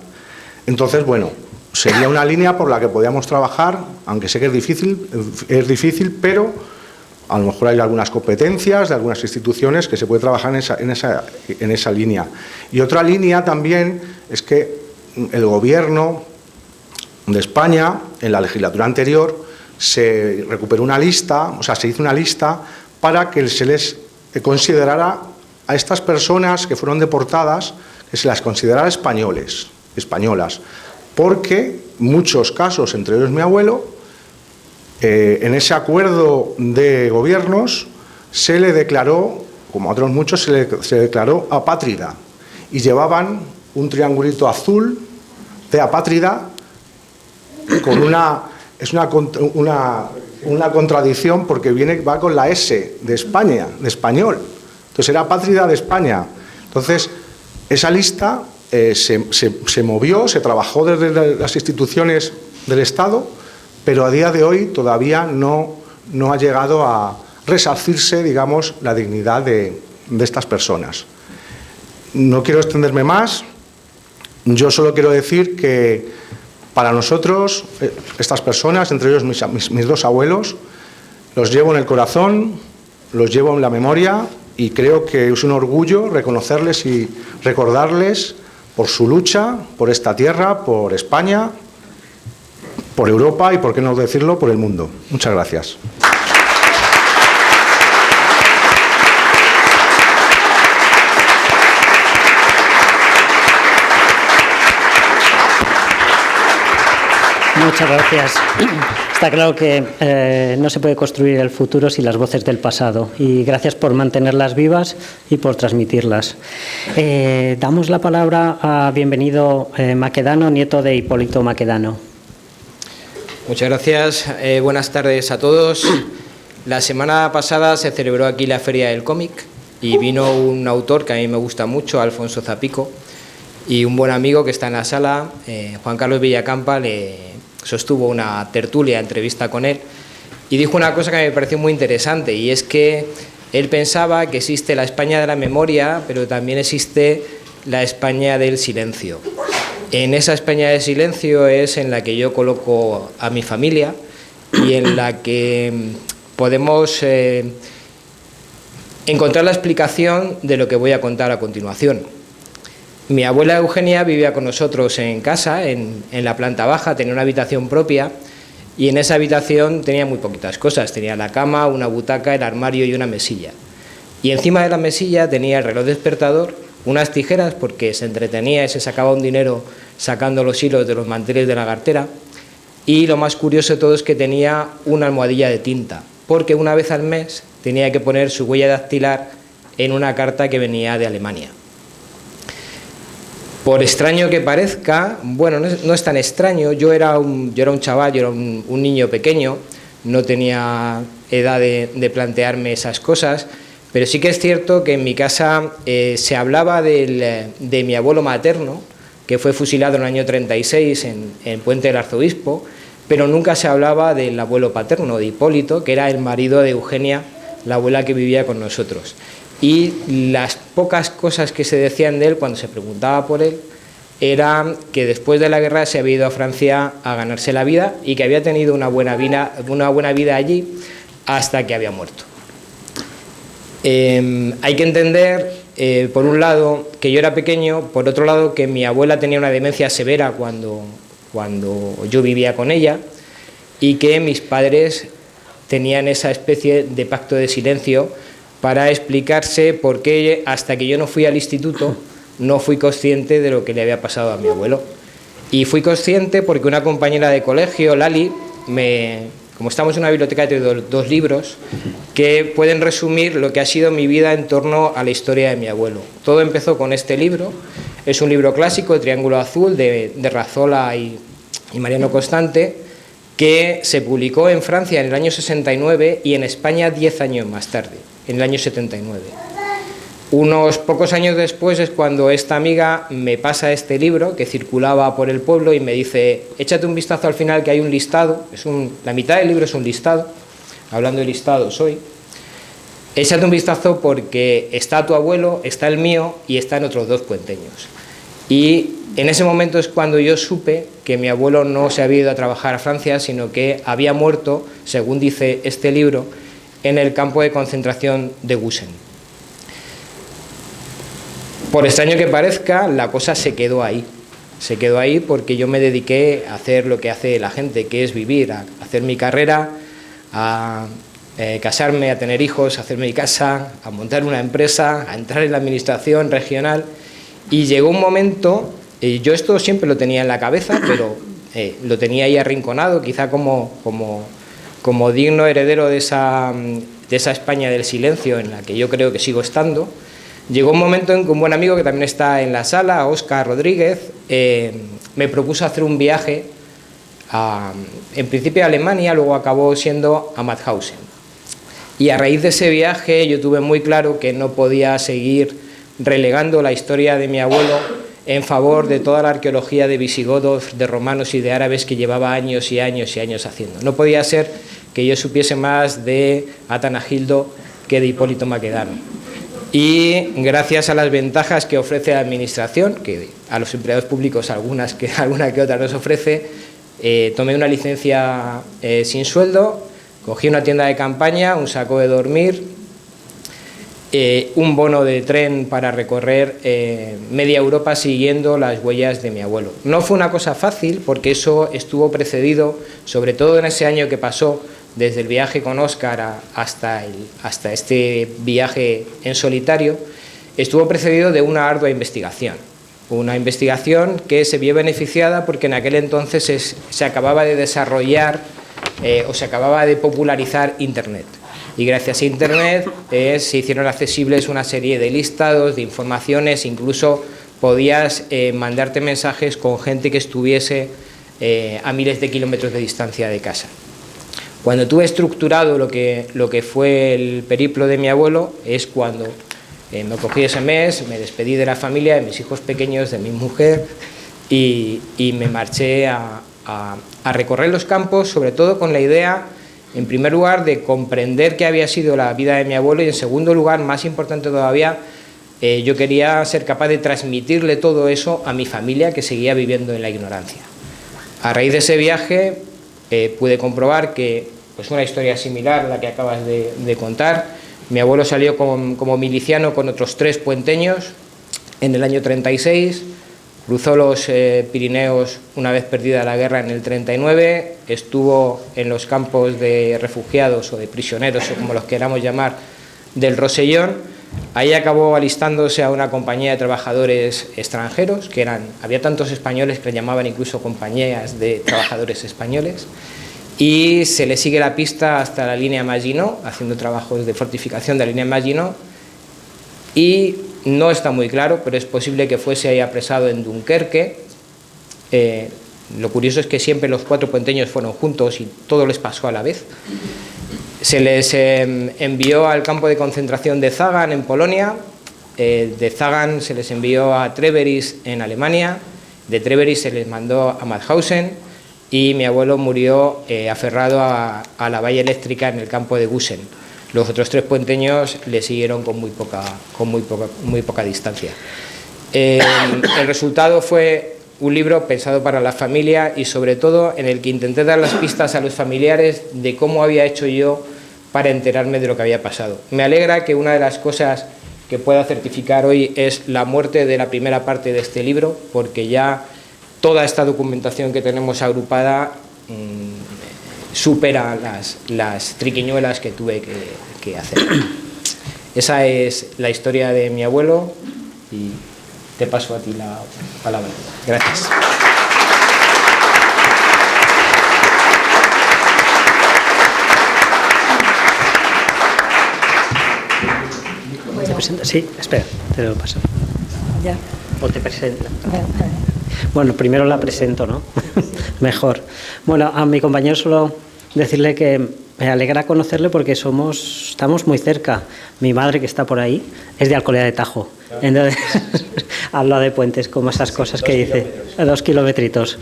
Entonces, bueno, sería una línea por la que podíamos trabajar, aunque sé que es difícil, pero a lo mejor hay algunas competencias de algunas instituciones que se puede trabajar en esa línea. Y otra línea también es que el Gobierno de España, en la legislatura anterior, se recuperó una lista, o sea, se hizo una lista para que se les considerara a estas personas que fueron deportadas, que se las considerara españolas, porque muchos casos, entre ellos mi abuelo, en ese acuerdo de gobiernos se le declaró, como a otros muchos, se declaró apátrida, y llevaban un triangulito azul de apátrida con una contradicción, porque va con la S de España, de español. Entonces era apátrida de España. Entonces esa lista se movió, se trabajó desde las instituciones del Estado, pero a día de hoy todavía no ha llegado a resarcirse, digamos, la dignidad de estas personas. No quiero extenderme más. Yo solo quiero decir que para nosotros, estas personas, entre ellos mis 2 abuelos, los llevo en el corazón, los llevo en la memoria, y creo que es un orgullo reconocerles y recordarles por su lucha, por esta tierra, por España, por Europa y, por qué no decirlo, por el mundo. Muchas gracias. Muchas gracias. Está claro que no se puede construir el futuro sin las voces del pasado, y gracias por mantenerlas vivas y por transmitirlas. Damos la palabra a Bienvenido Maquedano, nieto de Hipólito Maquedano. Muchas gracias. Buenas tardes a todos. La semana pasada se celebró aquí la Feria del Cómic y vino un autor que a mí me gusta mucho, Alfonso Zapico, y un buen amigo que está en la sala, Juan Carlos Villacampa, le sostuvo una tertulia, entrevista con él, y dijo una cosa que me pareció muy interesante, y es que él pensaba que existe la España de la memoria, pero también existe la España del silencio. En esa España del silencio es en la que yo coloco a mi familia y en la que podemos encontrar la explicación de lo que voy a contar a continuación. Mi abuela Eugenia vivía con nosotros en casa, en la planta baja, tenía una habitación propia, y en esa habitación tenía muy poquitas cosas. Tenía la cama, una butaca, el armario y una mesilla. Y encima de la mesilla tenía el reloj despertador, unas tijeras, porque se entretenía y se sacaba un dinero sacando los hilos de los manteles de la cartera, y lo más curioso de todo es que tenía una almohadilla de tinta, porque una vez al mes tenía que poner su huella dactilar en una carta que venía de Alemania. Por extraño que parezca, bueno, no es tan extraño. Yo era un chaval, yo era un niño pequeño, no tenía edad de plantearme esas cosas, pero sí que es cierto que en mi casa se hablaba de mi abuelo materno, que fue fusilado en el año 36 en Puente del Arzobispo, pero nunca se hablaba del abuelo paterno, de Hipólito, que era el marido de Eugenia, la abuela que vivía con nosotros. Y las pocas cosas que se decían de él cuando se preguntaba por él era que después de la guerra se había ido a Francia a ganarse la vida y que había tenido una buena vida allí hasta que había muerto. Hay que entender, por un lado, que yo era pequeño, por otro lado, que mi abuela tenía una demencia severa cuando yo vivía con ella, y que mis padres tenían esa especie de pacto de silencio para explicarse por qué, hasta que yo no fui al instituto, no fui consciente de lo que le había pasado a mi abuelo. Y fui consciente porque una compañera de colegio, Lali, como estamos en una biblioteca, de dos libros que pueden resumir lo que ha sido mi vida en torno a la historia de mi abuelo. Todo empezó con este libro. Es un libro clásico, de Triángulo Azul, de Razzola y Mariano Constante, que se publicó en Francia en el año 69 y en España 10 años más tarde, en el año 79. Unos pocos años después es cuando esta amiga me pasa este libro que circulaba por el pueblo y me dice: échate un vistazo al final, que hay un listado, la mitad del libro es un listado, hablando de listados hoy. Échate un vistazo porque está tu abuelo, está el mío y están otros 2 puenteños. Y en ese momento es cuando yo supe que mi abuelo no se había ido a trabajar a Francia, sino que había muerto, según dice este libro, en el campo de concentración de Gusen. Por extraño que parezca, la cosa se quedó ahí. Se quedó ahí porque yo me dediqué a hacer lo que hace la gente, que es vivir, a hacer mi carrera, a casarme, a tener hijos, a hacerme mi casa, a montar una empresa, a entrar en la administración regional. Y llegó un momento, yo esto siempre lo tenía en la cabeza, pero lo tenía ahí arrinconado, quizá como digno heredero de esa España del silencio en la que yo creo que sigo estando. Llegó un momento en que un buen amigo que también está en la sala, Óscar Rodríguez, me propuso hacer un viaje, en principio a Alemania, luego acabó siendo a Mauthausen. Y a raíz de ese viaje yo tuve muy claro que no podía seguir relegando la historia de mi abuelo en favor de toda la arqueología de visigodos, de romanos y de árabes que llevaba años y años y años haciendo. No podía ser que yo supiese más de Atanagildo que de Hipólito Maquedano. Y gracias a las ventajas que ofrece la administración, que a los empleados públicos alguna que otra nos ofrece, tomé una licencia sin sueldo, cogí una tienda de campaña, un saco de dormir, un bono de tren para recorrer media Europa siguiendo las huellas de mi abuelo. No fue una cosa fácil porque eso estuvo precedido, sobre todo en ese año que pasó, desde el viaje con Óscar hasta este viaje en solitario, estuvo precedido de una ardua investigación. Una investigación que se vio beneficiada porque en aquel entonces se acababa de desarrollar o se acababa de popularizar Internet. Y gracias a Internet se hicieron accesibles una serie de listados, de informaciones, incluso podías mandarte mensajes con gente que estuviese a miles de kilómetros de distancia de casa. Cuando tuve estructurado lo que fue el periplo de mi abuelo, es cuando me cogí ese mes, me despedí de la familia, de mis hijos pequeños, de mi mujer, y me marché a recorrer los campos, sobre todo con la idea, en primer lugar, de comprender qué había sido la vida de mi abuelo, y en segundo lugar, más importante todavía, yo quería ser capaz de transmitirle todo eso a mi familia, que seguía viviendo en la ignorancia. A raíz de ese viaje pude comprobar que, pues, una historia similar a la que acabas de contar. Mi abuelo salió como miliciano con otros 3 puenteños en el año 36, cruzó los Pirineos una vez perdida la guerra en el 39, estuvo en los campos de refugiados o de prisioneros, o como los queramos llamar, del Rosellón. Ahí acabó alistándose a una compañía de trabajadores extranjeros, había tantos españoles que le llamaban incluso compañías de trabajadores españoles, y se le sigue la pista hasta la línea Maginot, haciendo trabajos de fortificación de la línea Maginot, y no está muy claro, pero es posible que fuese ahí apresado en Dunkerque. Lo curioso es que siempre los 4 puenteños fueron juntos y todo les pasó a la vez. Se les envió al campo de concentración de Zagan en Polonia, de Zagan se les envió a Treveris en Alemania, de Treveris se les mandó a Mauthausen, y mi abuelo murió aferrado a la valla eléctrica en el campo de Gusen. Los otros 3 puenteños le siguieron con muy poca distancia. El resultado fue un libro pensado para la familia y sobre todo en el que intenté dar las pistas a los familiares de cómo había hecho yo para enterarme de lo que había pasado. Me alegra que una de las cosas que pueda certificar hoy es la muerte de la primera parte de este libro, porque ya toda esta documentación que tenemos agrupada supera las triquiñuelas que tuve que hacer. Esa es la historia de mi abuelo y te paso a ti la palabra. Gracias. Sí, espera, te lo paso. Ya. O te presento. Bueno, primero la presento, ¿no? Mejor. Bueno, a mi compañero solo decirle que me alegra conocerle porque estamos muy cerca. Mi madre, que está por ahí, es de Alcolea de Tajo. Entonces, habla de puentes, como esas cosas que dice. 2 kilometritos.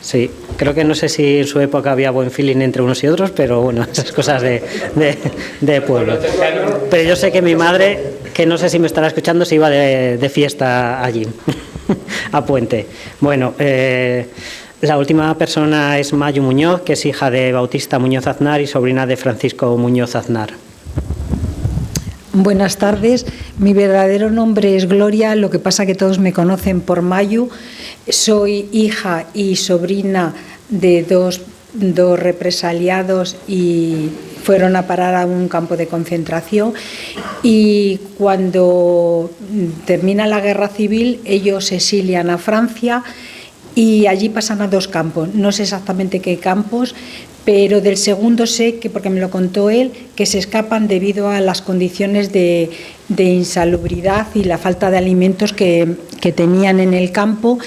Sí, creo que no sé si en su época había buen feeling entre unos y otros, pero bueno, esas cosas de pueblo. Pero yo sé que mi madre, que no sé si me estará escuchando, se iba de fiesta allí, a Puente. Bueno, la última persona es Mayu Muñoz, que es hija de Bautista Muñoz Aznar y sobrina de Francisco Muñoz Aznar. Buenas tardes, mi verdadero nombre es Gloria, lo que pasa que todos me conocen por Mayu. Soy hija y sobrina de dos represaliados y fueron a parar a un campo de concentración, y cuando termina la guerra civil ellos se exilian a Francia y allí pasan a 2 campos, no sé exactamente qué campos, pero del segundo sé, que porque me lo contó él, que se escapan debido a las condiciones de insalubridad y la falta de alimentos que tenían en el campo,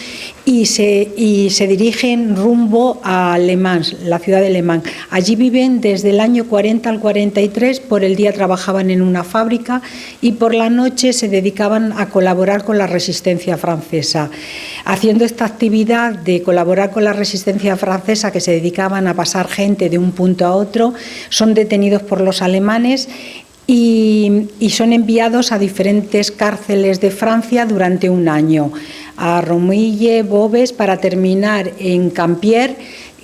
y se dirigen rumbo a Le Mans, la ciudad de Le Mans. Allí viven desde el año 40 al 43, por el día trabajaban en una fábrica y por la noche se dedicaban a colaborar con la resistencia francesa. Haciendo esta actividad de colaborar con la resistencia francesa, que se dedicaban a pasar gente de un punto a otro, son detenidos por los alemanes y son enviados a diferentes cárceles de Francia durante un año, a Romille, Boves, para terminar en Campier,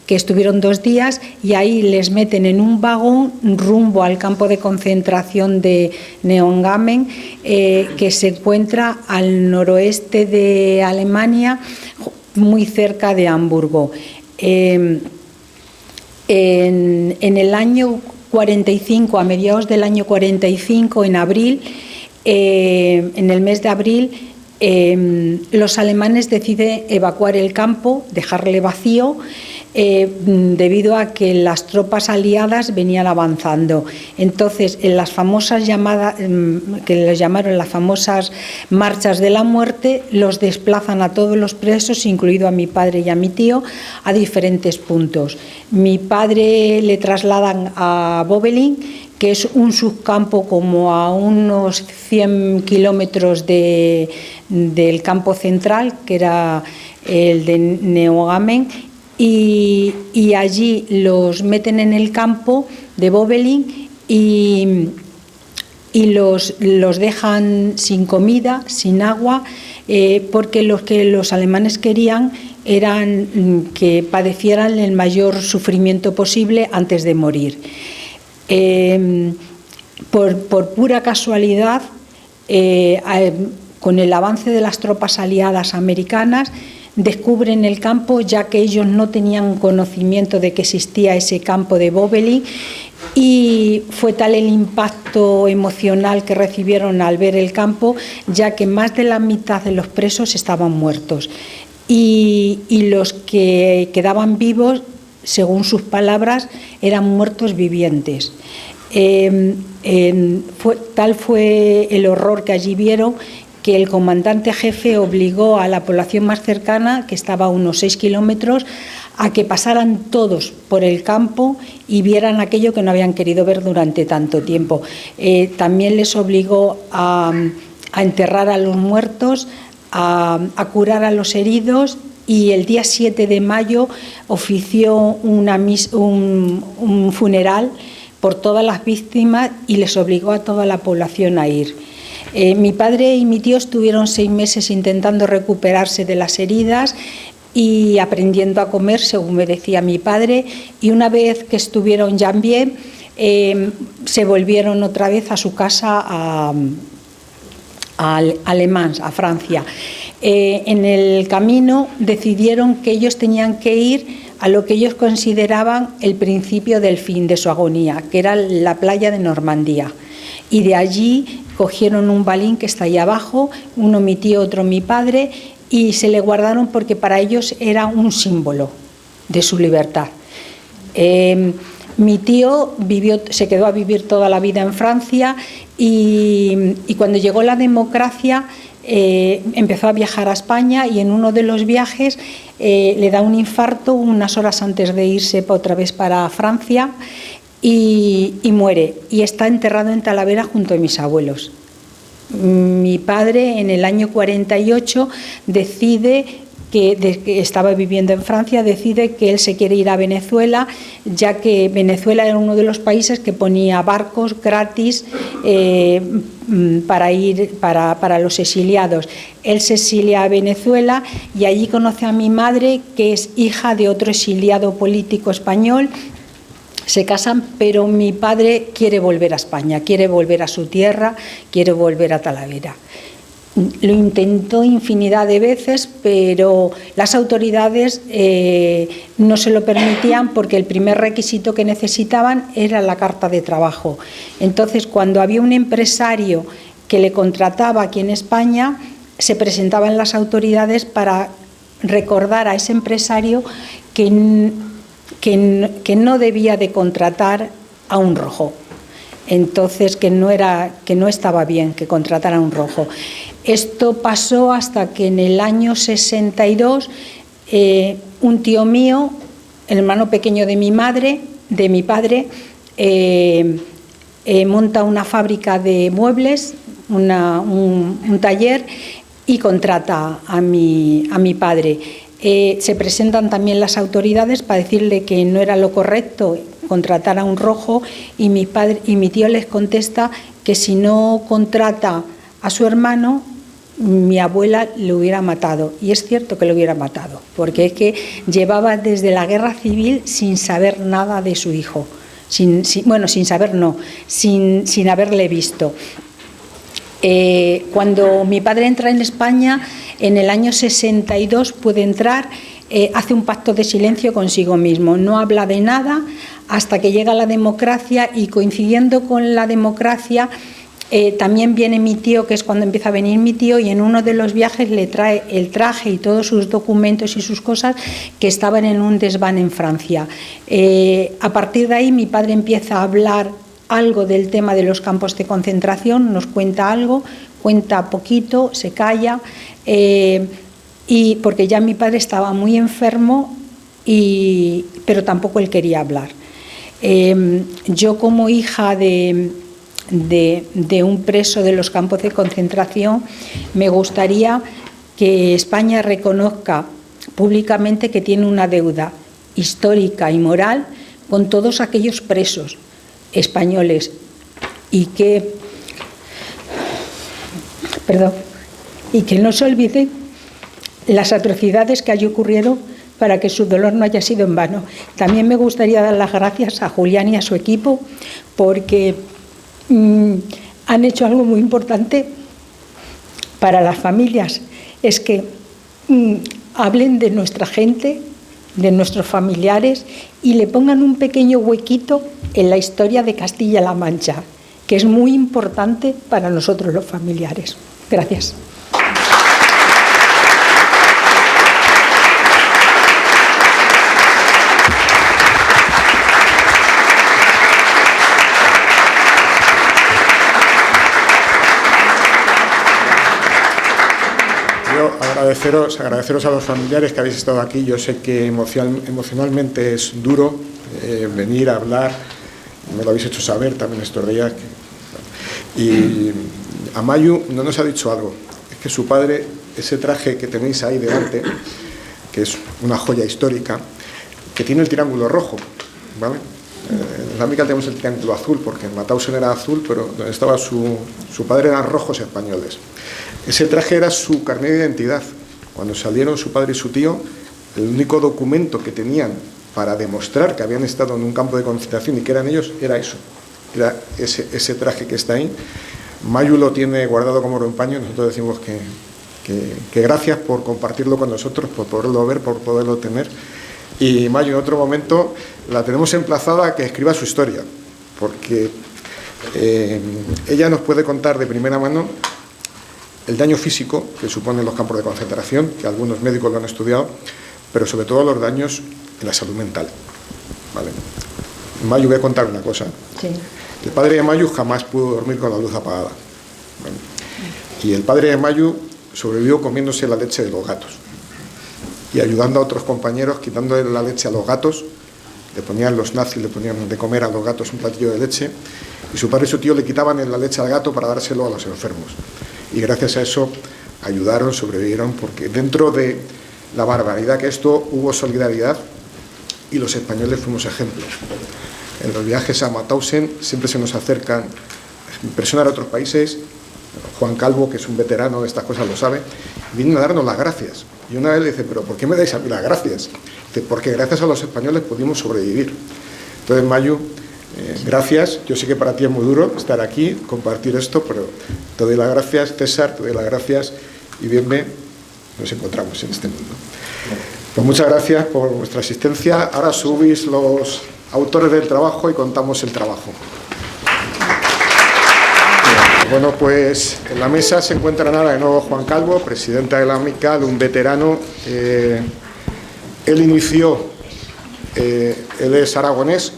que estuvieron 2 días, y ahí les meten en un vagón rumbo al campo de concentración de Neuengamme, que se encuentra al noroeste de Alemania, muy cerca de Hamburgo. En el año 45, a mediados del año 45, en abril, en el mes de abril, los alemanes deciden evacuar el campo, dejarle vacío, debido a que las tropas aliadas venían avanzando. Entonces, en las famosas llamadas, que les llamaron las famosas marchas de la muerte, los desplazan a todos los presos, incluido a mi padre y a mi tío, a diferentes puntos. Mi padre le trasladan a Bobelin, que es un subcampo como a unos 100 kilómetros del campo central, que era el de Neuengamme, y allí los meten en el campo de Bobelin y los dejan sin comida, sin agua, porque lo que los alemanes querían eran que padecieran el mayor sufrimiento posible antes de morir. Por pura casualidad, con el avance de las tropas aliadas americanas, descubren el campo, ya que ellos no tenían conocimiento de que existía ese campo de Bobelin, y fue tal el impacto emocional que recibieron al ver el campo, ya que más de la mitad de los presos estaban muertos, y los que quedaban vivos, según sus palabras, eran muertos vivientes. Tal fue el horror que allí vieron, que el comandante jefe obligó a la población más cercana, que estaba a unos 6 kilómetros, a que pasaran todos por el campo y vieran aquello que no habían querido ver durante tanto tiempo. También les obligó a enterrar a los muertos, a curar a los heridos, y el día 7 de mayo ofició un funeral por todas las víctimas y les obligó a toda la población a ir. Mi padre y mi tío estuvieron 6 meses intentando recuperarse de las heridas y aprendiendo a comer, según me decía mi padre, y una vez que estuvieron ya bien, se volvieron otra vez a su casa a Le Mans, a Francia. En el camino decidieron que ellos tenían que ir a lo que ellos consideraban el principio del fin de su agonía, que era la playa de Normandía. Y de allí cogieron un balín que está ahí abajo, uno mi tío, otro mi padre, y se le guardaron porque para ellos era un símbolo de su libertad. Mi tío se quedó a vivir toda la vida en Francia y cuando llegó la democracia empezó a viajar a España, y en uno de los viajes le da un infarto unas horas antes de irse otra vez para Francia y muere, y está enterrado en Talavera junto a mis abuelos. Mi padre en el año 48 decide que estaba viviendo en Francia, decide que él se quiere ir a Venezuela, ya que Venezuela era uno de los países que ponía barcos gratis para los exiliados. Él se exilia a Venezuela y allí conoce a mi madre, que es hija de otro exiliado político español. Se casan, pero mi padre quiere volver a España, quiere volver a su tierra, quiere volver a Talavera. Lo intentó infinidad de veces, pero las autoridades no se lo permitían, porque el primer requisito que necesitaban era la carta de trabajo. Entonces, cuando había un empresario que le contrataba aquí en España, se presentaban las autoridades para recordar a ese empresario que no debía de contratar a un rojo. Entonces, que no estaba bien que contratara a un rojo. Esto pasó hasta que en el año 62 un tío mío, el hermano pequeño de mi padre, monta una fábrica de muebles, un taller, y contrata a mi padre. Se presentan también las autoridades para decirle que no era lo correcto contratar a un rojo, y mi tío les contesta que si no contrata a su hermano, mi abuela le hubiera matado. Y es cierto que le hubiera matado, porque es que llevaba desde la guerra civil sin saber nada de su hijo, sin haberle visto. Cuando mi padre entra en España, en el año 62 puede entrar, hace un pacto de silencio consigo mismo, no habla de nada hasta que llega la democracia, y coincidiendo con la democracia también viene mi tío, que es cuando empieza a venir mi tío, y en uno de los viajes le trae el traje y todos sus documentos y sus cosas que estaban en un desván en Francia. A partir de ahí mi padre empieza a hablar algo del tema de los campos de concentración, nos cuenta algo, cuenta poquito, se calla, y porque ya mi padre estaba muy enfermo, pero tampoco él quería hablar. Yo, como hija de un preso de los campos de concentración, me gustaría que España reconozca públicamente que tiene una deuda histórica y moral con todos aquellos presos españoles, y que no se olviden las atrocidades que allí ocurrieron, para que su dolor no haya sido en vano. También me gustaría dar las gracias a Julián y a su equipo, porque han hecho algo muy importante para las familias, es que hablen de nuestra gente, de nuestros familiares, y le pongan un pequeño huequito en la historia de Castilla-La Mancha, que es muy importante para nosotros los familiares. Gracias. Agradeceros a los familiares que habéis estado aquí. Yo sé que emocionalmente es duro venir a hablar, me lo habéis hecho saber también estos días. Y a Mayu no nos ha dicho algo, es que su padre, ese traje que tenéis ahí delante, que es una joya histórica, que tiene el triángulo rojo, ¿vale? En la Mical tenemos el triángulo azul, porque en Mauthausen era azul, pero donde estaba su padre eran rojos españoles. Ese traje era su carnet de identidad. Cuando salieron su padre y su tío, el único documento que tenían para demostrar que habían estado en un campo de concentración y que eran ellos, era eso, era ese traje que está ahí. Mayu lo tiene guardado como oro en paño. Nosotros decimos que gracias por compartirlo con nosotros, por poderlo ver, por poderlo tener. Y Mayu, en otro momento la tenemos emplazada a que escriba su historia, porque ella nos puede contar de primera mano el daño físico que suponen los campos de concentración, que algunos médicos lo han estudiado, pero sobre todo los daños en la salud mental. ¿Vale? Mayu, voy a contar una cosa. Sí. El padre de Mayu jamás pudo dormir con la luz apagada. ¿Vale? Y el padre de Mayu sobrevivió comiéndose la leche de los gatos y ayudando a otros compañeros, quitándole la leche a los gatos. Le ponían los nazis, le ponían de comer a los gatos un platillo de leche, y su padre y su tío le quitaban la leche al gato para dárselo a los enfermos. Y gracias a eso ayudaron, sobrevivieron, porque dentro de la barbaridad que esto hubo solidaridad, y los españoles fuimos ejemplos. En los viajes a Mauthausen siempre se nos acercan personas de otros países. Juan Calvo, que es un veterano de estas cosas, lo sabe, vienen a darnos las gracias. Y una vez le dice, ¿pero por qué me dais a mí las gracias? Dice, porque gracias a los españoles pudimos sobrevivir. Entonces, Mayu, gracias. Yo sé que para ti es muy duro estar aquí, compartir esto, pero te doy las gracias, César, te doy las gracias, y bienvenido, nos encontramos en este mundo. Pues muchas gracias por vuestra asistencia. Ahora subís los autores del trabajo y contamos el trabajo. Bueno, pues en la mesa se encuentran ahora de nuevo Juan Calvo, presidente de la AMICAL, un veterano. Él inició, él es aragonés,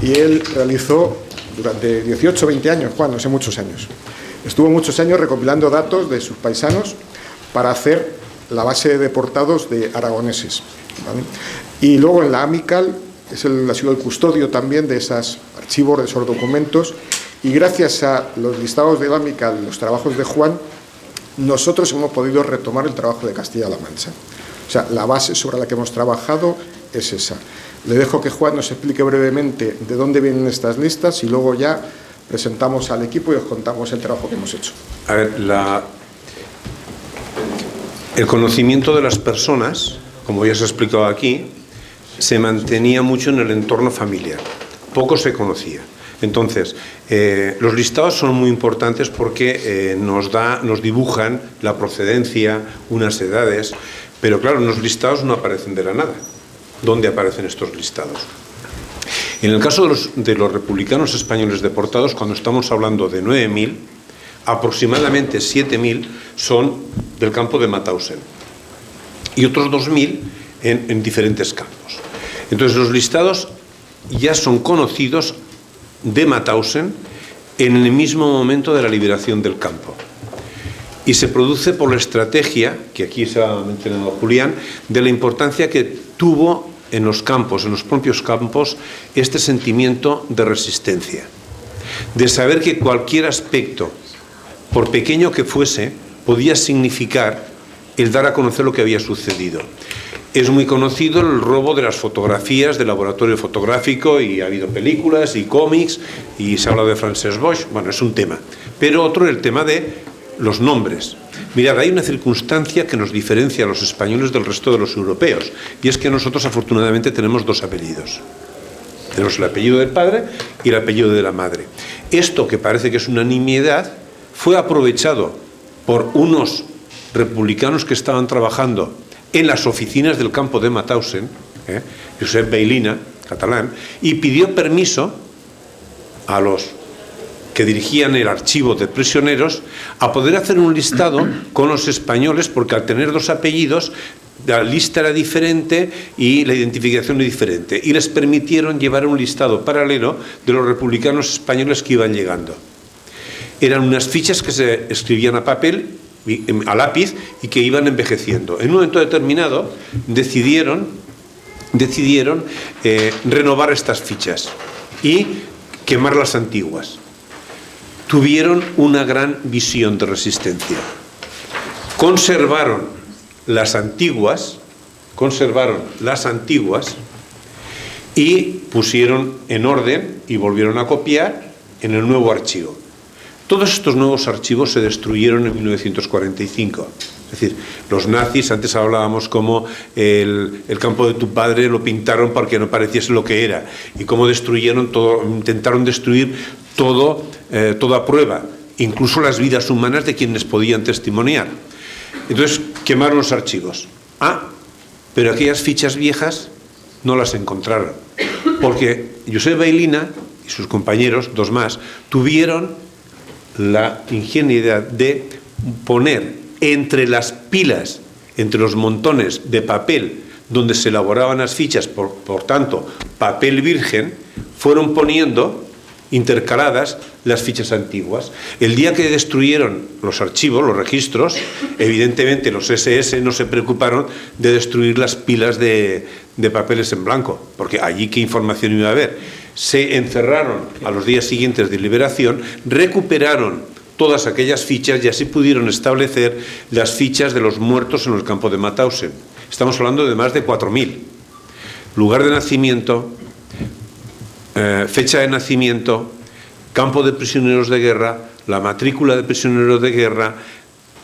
y él realizó durante 18 o 20 años, Juan, no sé, muchos años. Estuvo muchos años recopilando datos de sus paisanos para hacer la base de deportados de aragoneses, ¿vale? Y luego en la AMICAL ha sido el custodio también de esos archivos, de esos documentos, y gracias a los listados de la AMICAL, los trabajos de Juan, nosotros hemos podido retomar el trabajo de Castilla-La Mancha. O sea, la base sobre la que hemos trabajado es esa. Le dejo que Juan nos explique brevemente de dónde vienen estas listas y luego ya presentamos al equipo y os contamos el trabajo que hemos hecho. A ver, el conocimiento de las personas, como ya se ha explicado aquí, se mantenía mucho en el entorno familiar. Poco se conocía. Entonces, los listados son muy importantes porque nos dibujan la procedencia, unas edades, pero claro, los listados no aparecen de la nada. ¿Dónde aparecen estos listados? En el caso de los republicanos españoles deportados, cuando estamos hablando de 9.000, aproximadamente 7.000 son del campo de Mauthausen y otros 2.000 en diferentes campos. Entonces, los listados ya son conocidos de Mauthausen en el mismo momento de la liberación del campo. Y se produce por la estrategia, que aquí se ha mencionado Julián, de la importancia que tuvo en los campos, en los propios campos, este sentimiento de resistencia. De saber que cualquier aspecto, por pequeño que fuese, podía significar el dar a conocer lo que había sucedido. Es muy conocido el robo de las fotografías del laboratorio fotográfico, y ha habido películas y cómics, y se ha hablado de Frances Bosch, bueno, es un tema. Pero otro, el tema de los nombres. Mirad, hay una circunstancia que nos diferencia a los españoles del resto de los europeos, y es que nosotros afortunadamente tenemos dos apellidos. Tenemos el apellido del padre y el apellido de la madre. Esto, que parece que es una nimiedad, fue aprovechado por unos republicanos que estaban trabajando en las oficinas del campo de Mauthausen, Josep Bailina, catalán, y pidió permiso a los que dirigían el archivo de prisioneros a poder hacer un listado con los españoles, porque al tener dos apellidos la lista era diferente y la identificación era diferente, y les permitieron llevar un listado paralelo de los republicanos españoles que iban llegando. Eran unas fichas que se escribían a papel, a lápiz, y que iban envejeciendo. En un momento determinado decidieron renovar estas fichas y quemar las antiguas. Tuvieron una gran visión de resistencia. Conservaron las antiguas y pusieron en orden y volvieron a copiar en el nuevo archivo. Todos estos nuevos archivos se destruyeron en 1945. Es decir, los nazis, antes hablábamos cómo el campo de tu padre lo pintaron para que no pareciese lo que era, y cómo destruyeron todo, intentaron destruir todo, toda prueba, incluso las vidas humanas de quienes podían testimoniar. Entonces, quemaron los archivos. Pero aquellas fichas viejas no las encontraron, porque Josep Bailina y sus compañeros, dos más, tuvieron la ingenuidad de poner entre las pilas, entre los montones de papel donde se elaboraban las fichas, por tanto, papel virgen, fueron poniendo intercaladas las fichas antiguas. El día que destruyeron los archivos, los registros, evidentemente los SS no se preocuparon de destruir las pilas de papeles en blanco, porque allí qué información iba a haber. Se encerraron a los días siguientes de liberación, recuperaron todas aquellas fichas y así pudieron establecer las fichas de los muertos en el campo de Mauthausen. Estamos hablando de más de 4.000. Lugar de nacimiento, fecha de nacimiento, campo de prisioneros de guerra, la matrícula de prisioneros de guerra,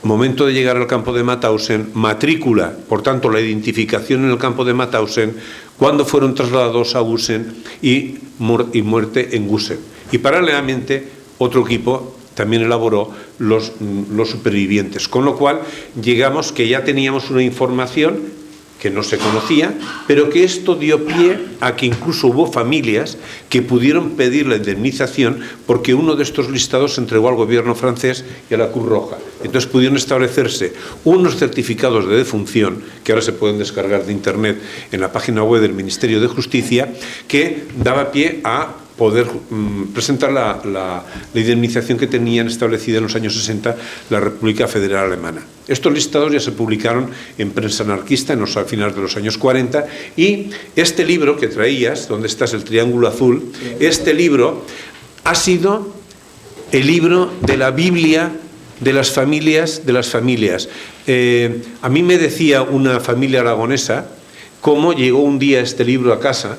momento de llegar al campo de Mauthausen, matrícula, por tanto la identificación en el campo de Mauthausen, cuándo fueron trasladados a Gusen y muerte en Gusen. Y paralelamente otro equipo también elaboró los supervivientes, con lo cual llegamos que ya teníamos una información que no se conocía, pero que esto dio pie a que incluso hubo familias que pudieron pedir la indemnización porque uno de estos listados se entregó al gobierno francés y a la Cruz Roja. Entonces pudieron establecerse unos certificados de defunción, que ahora se pueden descargar de internet en la página web del Ministerio de Justicia, que daba pie a poder presentar la indemnización que tenían establecida en los años 60 la República Federal Alemana. Estos listados ya se publicaron en prensa anarquista a finales de los años 40 y este libro que traías, donde estás el triángulo azul, este libro ha sido el libro de la Biblia de las familias A mí me decía una familia aragonesa cómo llegó un día este libro a casa,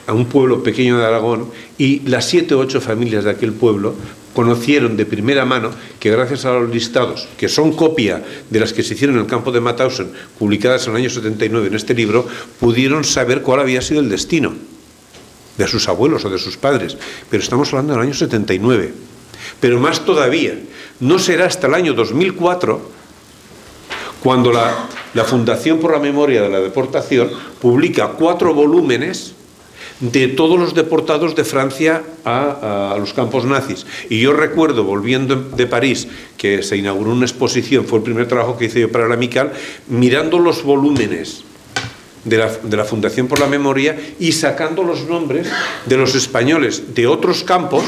a un pueblo pequeño de Aragón, y las 7 o 8 familias de aquel pueblo conocieron de primera mano que gracias a los listados, que son copia de las que se hicieron en el campo de Mauthausen, publicadas en el año 79 en este libro, pudieron saber cuál había sido el destino de sus abuelos o de sus padres. Pero estamos hablando del año 79. Pero más todavía, no será hasta el año 2004 cuando la Fundación por la Memoria de la Deportación publica 4 volúmenes de todos los deportados de Francia a los campos nazis. Y yo recuerdo, volviendo de París, que se inauguró una exposición, fue el primer trabajo que hice yo para la Amical, mirando los volúmenes de la Fundación por la Memoria y sacando los nombres de los españoles de otros campos,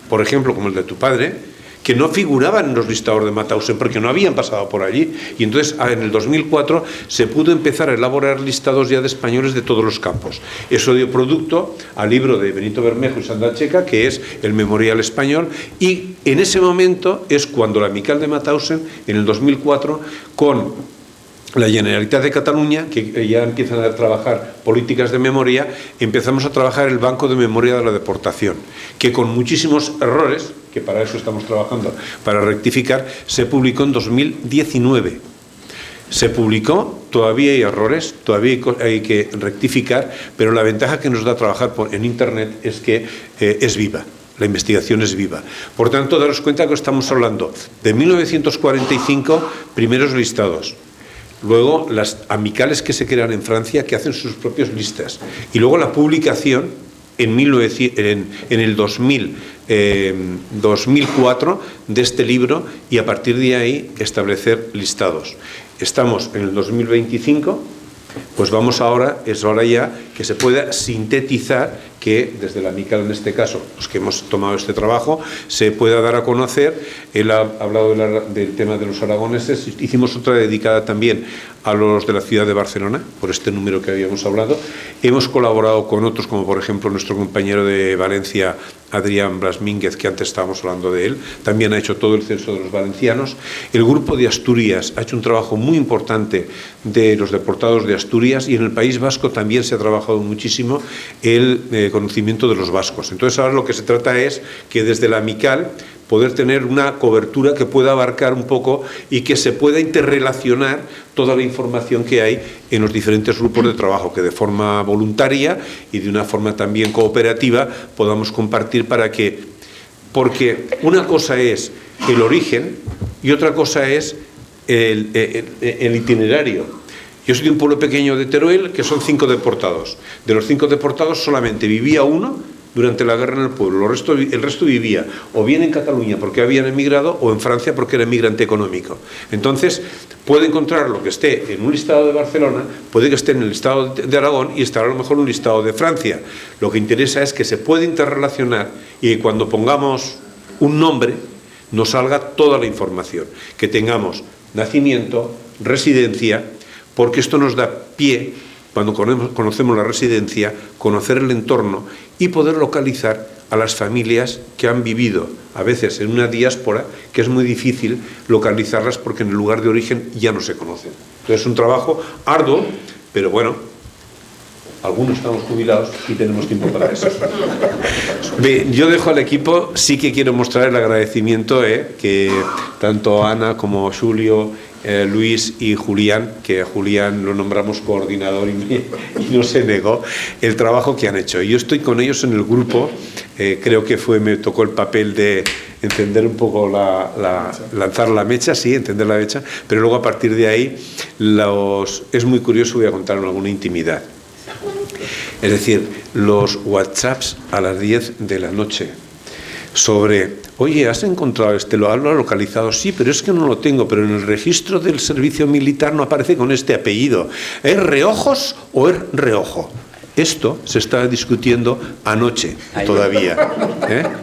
por ejemplo, como el de tu padre, que no figuraban en los listados de Mauthausen porque no habían pasado por allí. Y entonces en el 2004 se pudo empezar a elaborar listados ya de españoles de todos los campos. Eso dio producto al libro de Benito Bermejo y Sandra Checa, que es el Memorial Español, y en ese momento es cuando la Amical de Mauthausen, en el 2004, con la Generalitat de Cataluña, que ya empiezan a trabajar políticas de memoria, empezamos a trabajar el Banco de Memoria de la Deportación, que con muchísimos errores, que para eso estamos trabajando, para rectificar, se publicó en 2019. Se publicó, todavía hay errores, todavía hay que rectificar, pero la ventaja que nos da trabajar en Internet es que es viva. La investigación es viva. Por tanto, daros cuenta que estamos hablando de 1945, primeros listados. Luego las amicales que se crean en Francia, que hacen sus propias listas. Y luego la publicación en el 2004 de este libro, y a partir de ahí establecer listados. Estamos en el 2025, pues vamos ahora, es hora ya que se pueda sintetizar, que desde la Amical en este caso, los que hemos tomado este trabajo, se pueda dar a conocer. Él ha hablado del tema de los aragoneses, hicimos otra dedicada también a los de la ciudad de Barcelona, por este número que habíamos hablado. Hemos colaborado con otros, como por ejemplo nuestro compañero de Valencia, Adrián Blas Mínguez, que antes estábamos hablando de él, también ha hecho todo el censo de los valencianos. El grupo de Asturias ha hecho un trabajo muy importante de los deportados de Asturias, y en el País Vasco también se ha trabajado muchísimo el conocimiento de los vascos. Entonces ahora lo que se trata es que desde la Amical poder tener una cobertura que pueda abarcar un poco y que se pueda interrelacionar toda la información que hay en los diferentes grupos de trabajo, que de forma voluntaria y de una forma también cooperativa podamos compartir porque una cosa es el origen y otra cosa es el itinerario. Yo soy de un pueblo pequeño de Teruel que son 5 deportados. De los 5 deportados solamente vivía uno durante la guerra en el pueblo. El resto vivía o bien en Cataluña porque habían emigrado o en Francia porque era emigrante económico. Entonces, puede encontrar lo que esté en un listado de Barcelona, puede que esté en el listado de Aragón y estará a lo mejor en un listado de Francia. Lo que interesa es que se puede interrelacionar y que cuando pongamos un nombre nos salga toda la información. Que tengamos nacimiento, residencia, porque esto nos da pie, cuando conocemos la residencia, conocer el entorno y poder localizar a las familias que han vivido, a veces en una diáspora, que es muy difícil localizarlas porque en el lugar de origen ya no se conocen. Entonces es un trabajo arduo, pero bueno, algunos estamos jubilados y tenemos tiempo para eso. Bien, yo dejo al equipo, sí que quiero mostrar el agradecimiento que tanto Ana como Julio, Luis y Julián, que a Julián lo nombramos coordinador y no se negó, el trabajo que han hecho. Yo estoy con ellos en el grupo, creo que me tocó el papel de encender un poco lanzar la mecha, sí, encender la mecha, pero luego a partir de ahí es muy curioso, voy a contar alguna intimidad. Es decir, los WhatsApps a las 10 de la noche sobre, oye, ¿has encontrado lo ha localizado? Sí, pero es que no lo tengo, pero en el registro del servicio militar no aparece con este apellido. ¿Es Reojos o es Reojo? Esto se está discutiendo anoche todavía.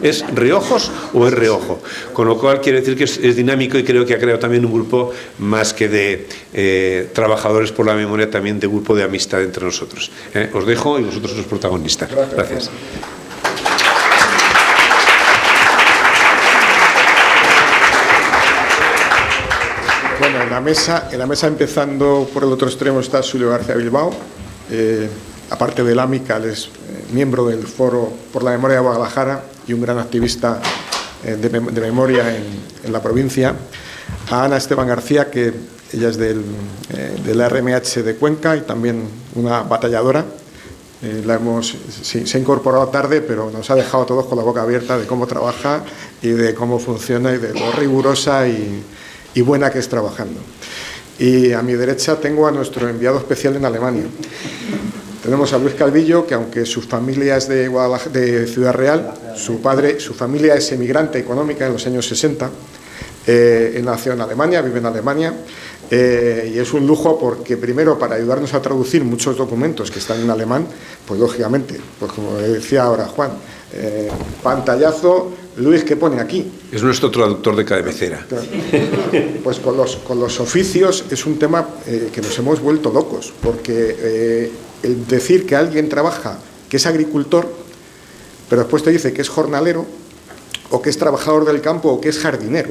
¿Es Reojos o es Reojo? Con lo cual quiere decir que es dinámico y creo que ha creado también un grupo más que de trabajadores por la memoria, también de grupo de amistad entre nosotros. Os dejo y vosotros sois protagonistas. Gracias. Bueno, en la mesa empezando por el otro extremo está Julio García Bilbao. Aparte del AMICAL, es miembro del Foro por la Memoria de Guadalajara y un gran activista de memoria en la provincia. A Ana Esteban García, que ella es del RMH de Cuenca y también una batalladora. Se ha incorporado tarde, pero nos ha dejado todos con la boca abierta de cómo trabaja y de cómo funciona y de lo rigurosa y buena que es trabajando. Y a mi derecha tengo a nuestro enviado especial en Alemania. Tenemos a Luis Calvillo, que aunque su familia es de Ciudad Real, su familia es emigrante económica en los años 60. Él nació en Alemania, vive en Alemania, y es un lujo porque primero para ayudarnos a traducir muchos documentos que están en alemán, pues lógicamente, pues como decía ahora Juan, pantallazo, Luis, ¿qué pone aquí? Es nuestro traductor de cabecera. Pues con los oficios es un tema que nos hemos vuelto locos, porque el decir que alguien trabaja, que es agricultor, pero después te dice que es jornalero, o que es trabajador del campo, o que es jardinero.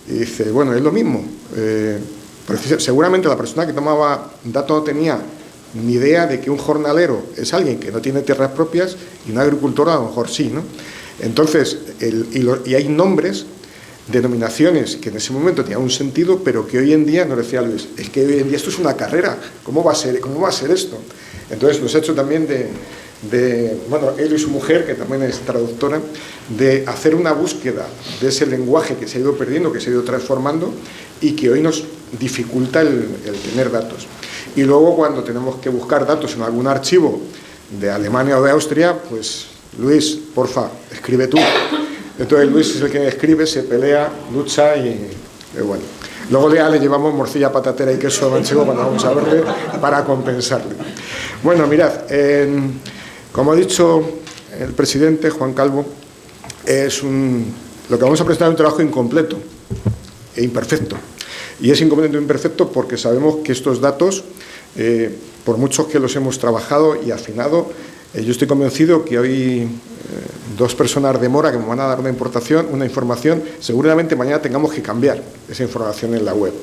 Y dice, bueno, es lo mismo. Pero seguramente la persona que tomaba dato no tenía ni idea de que un jornalero es alguien que no tiene tierras propias y un agricultor a lo mejor sí, ¿no? Entonces, y hay nombres, denominaciones que en ese momento tenían un sentido, pero que hoy en día, nos decía Luis, es que hoy en día esto es una carrera, ¿cómo va a ser esto? Entonces nos ha hecho también bueno, él y su mujer, que también es traductora, de hacer una búsqueda de ese lenguaje que se ha ido perdiendo, que se ha ido transformando y que hoy nos dificulta el tener datos. Y luego cuando tenemos que buscar datos en algún archivo de Alemania o de Austria, pues Luis, porfa, escribe tú. Entonces Luis es el que escribe, se pelea, lucha y bueno. Luego le llevamos morcilla, patatera y queso manchego cuando vamos a verle para compensarle. Bueno, mirad, como ha dicho el presidente Juan Calvo, lo que vamos a presentar es un trabajo incompleto e imperfecto. Y es incompleto e imperfecto porque sabemos que estos datos, por muchos que los hemos trabajado y afinado, yo estoy convencido que hoy dos personas de Mora que me van a dar una información, seguramente mañana tengamos que cambiar esa información en la web.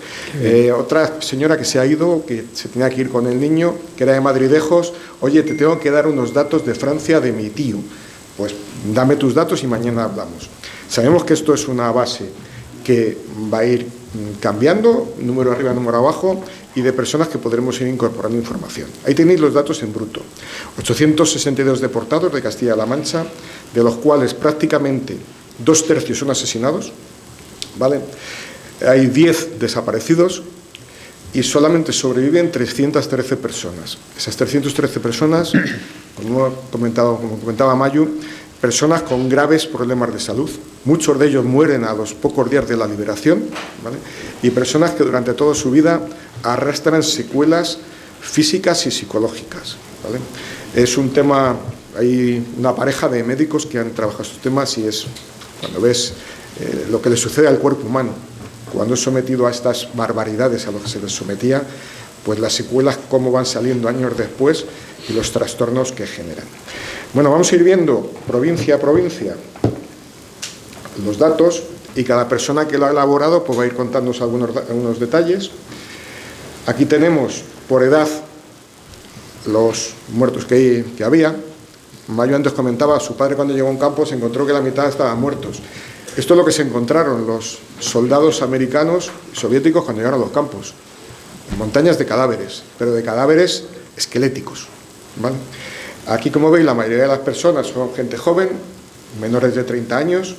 Otra señora que se ha ido, que se tenía que ir con el niño, que era de Madridejos, oye, te tengo que dar unos datos de Francia de mi tío. Pues dame tus datos y mañana hablamos. Sabemos que esto es una base que va a ir cambiando, número arriba, número abajo, y de personas que podremos ir incorporando información. Ahí tenéis los datos en bruto. 862 deportados de Castilla-La Mancha, de los cuales prácticamente 2/3 son asesinados, ¿vale? Hay 10 desaparecidos y solamente sobreviven 313 personas. Esas 313 personas, como comentaba Mayu, personas con graves problemas de salud. Muchos de ellos mueren a los pocos días de la liberación, ¿vale? Y personas que durante toda su vida arrastran secuelas físicas y psicológicas, ¿vale? Es un tema, hay una pareja de médicos que han trabajado estos temas y es cuando ves lo que le sucede al cuerpo humano, cuando es sometido a estas barbaridades a lo que se les sometía, pues las secuelas cómo van saliendo años después y los trastornos que generan. Bueno, vamos a ir viendo provincia a provincia los datos y cada persona que lo ha elaborado pues va a ir contándonos algunos detalles. Aquí tenemos por edad los muertos que había. Mayo antes comentaba, su padre cuando llegó a un campo se encontró que la mitad estaban muertos. Esto es lo que se encontraron los soldados americanos y soviéticos cuando llegaron a los campos. Montañas de cadáveres, pero de cadáveres esqueléticos, ¿vale? Aquí, como veis, la mayoría de las personas son gente joven, menores de 30 años,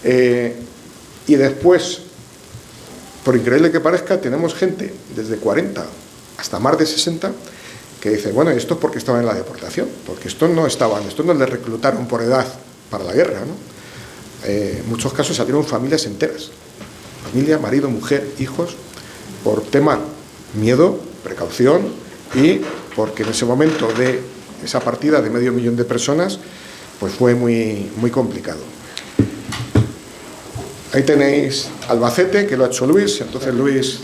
y después, por increíble que parezca, tenemos gente desde 40 hasta más de 60 que dice, bueno, esto es porque estaban en la deportación, porque estos no les reclutaron por edad para la guerra, ¿no? En muchos casos salieron familias enteras, familia, marido, mujer, hijos, por tema miedo, precaución y porque en ese momento de esa partida de 500.000 de personas pues fue muy, muy complicado. Ahí tenéis Albacete, que lo ha hecho Luis. Entonces, Luis...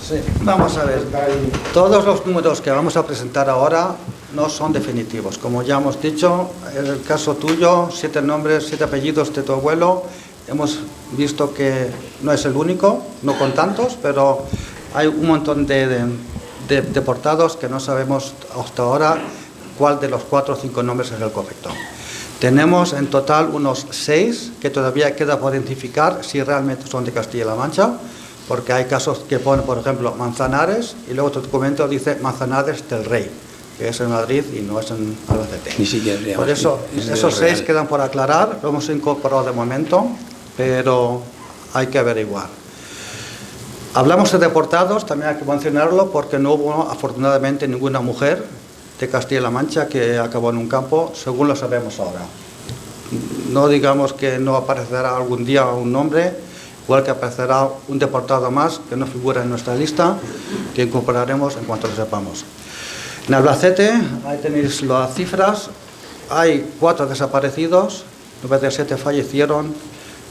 Sí, vamos a ver. Todos los números que vamos a presentar ahora no son definitivos. Como ya hemos dicho, en el caso tuyo, 7 nombres, 7 apellidos de tu abuelo. Hemos visto que no es el único, no con tantos, pero hay un montón de deportados que no sabemos hasta ahora cuál de los 4 o 5 nombres es el correcto. Tenemos en total unos 6 que todavía queda por identificar si realmente son de Castilla-La Mancha, porque hay casos que ponen, por ejemplo, Manzanares, y luego otro documento dice Manzanares del Rey, que es en Madrid y no es en Albacete. Ni siquiera. Por eso, esos 6 quedan por aclarar, lo hemos incorporado de momento, pero hay que averiguar. Hablamos de deportados, también hay que mencionarlo, porque no hubo afortunadamente ninguna mujer de Castilla-La Mancha que acabó en un campo, según lo sabemos ahora. No digamos que no aparecerá algún día un nombre, igual que aparecerá un deportado más que no figura en nuestra lista, que incorporaremos en cuanto lo sepamos. En Albacete, ahí tenéis las cifras, hay 4 desaparecidos, 97 fallecieron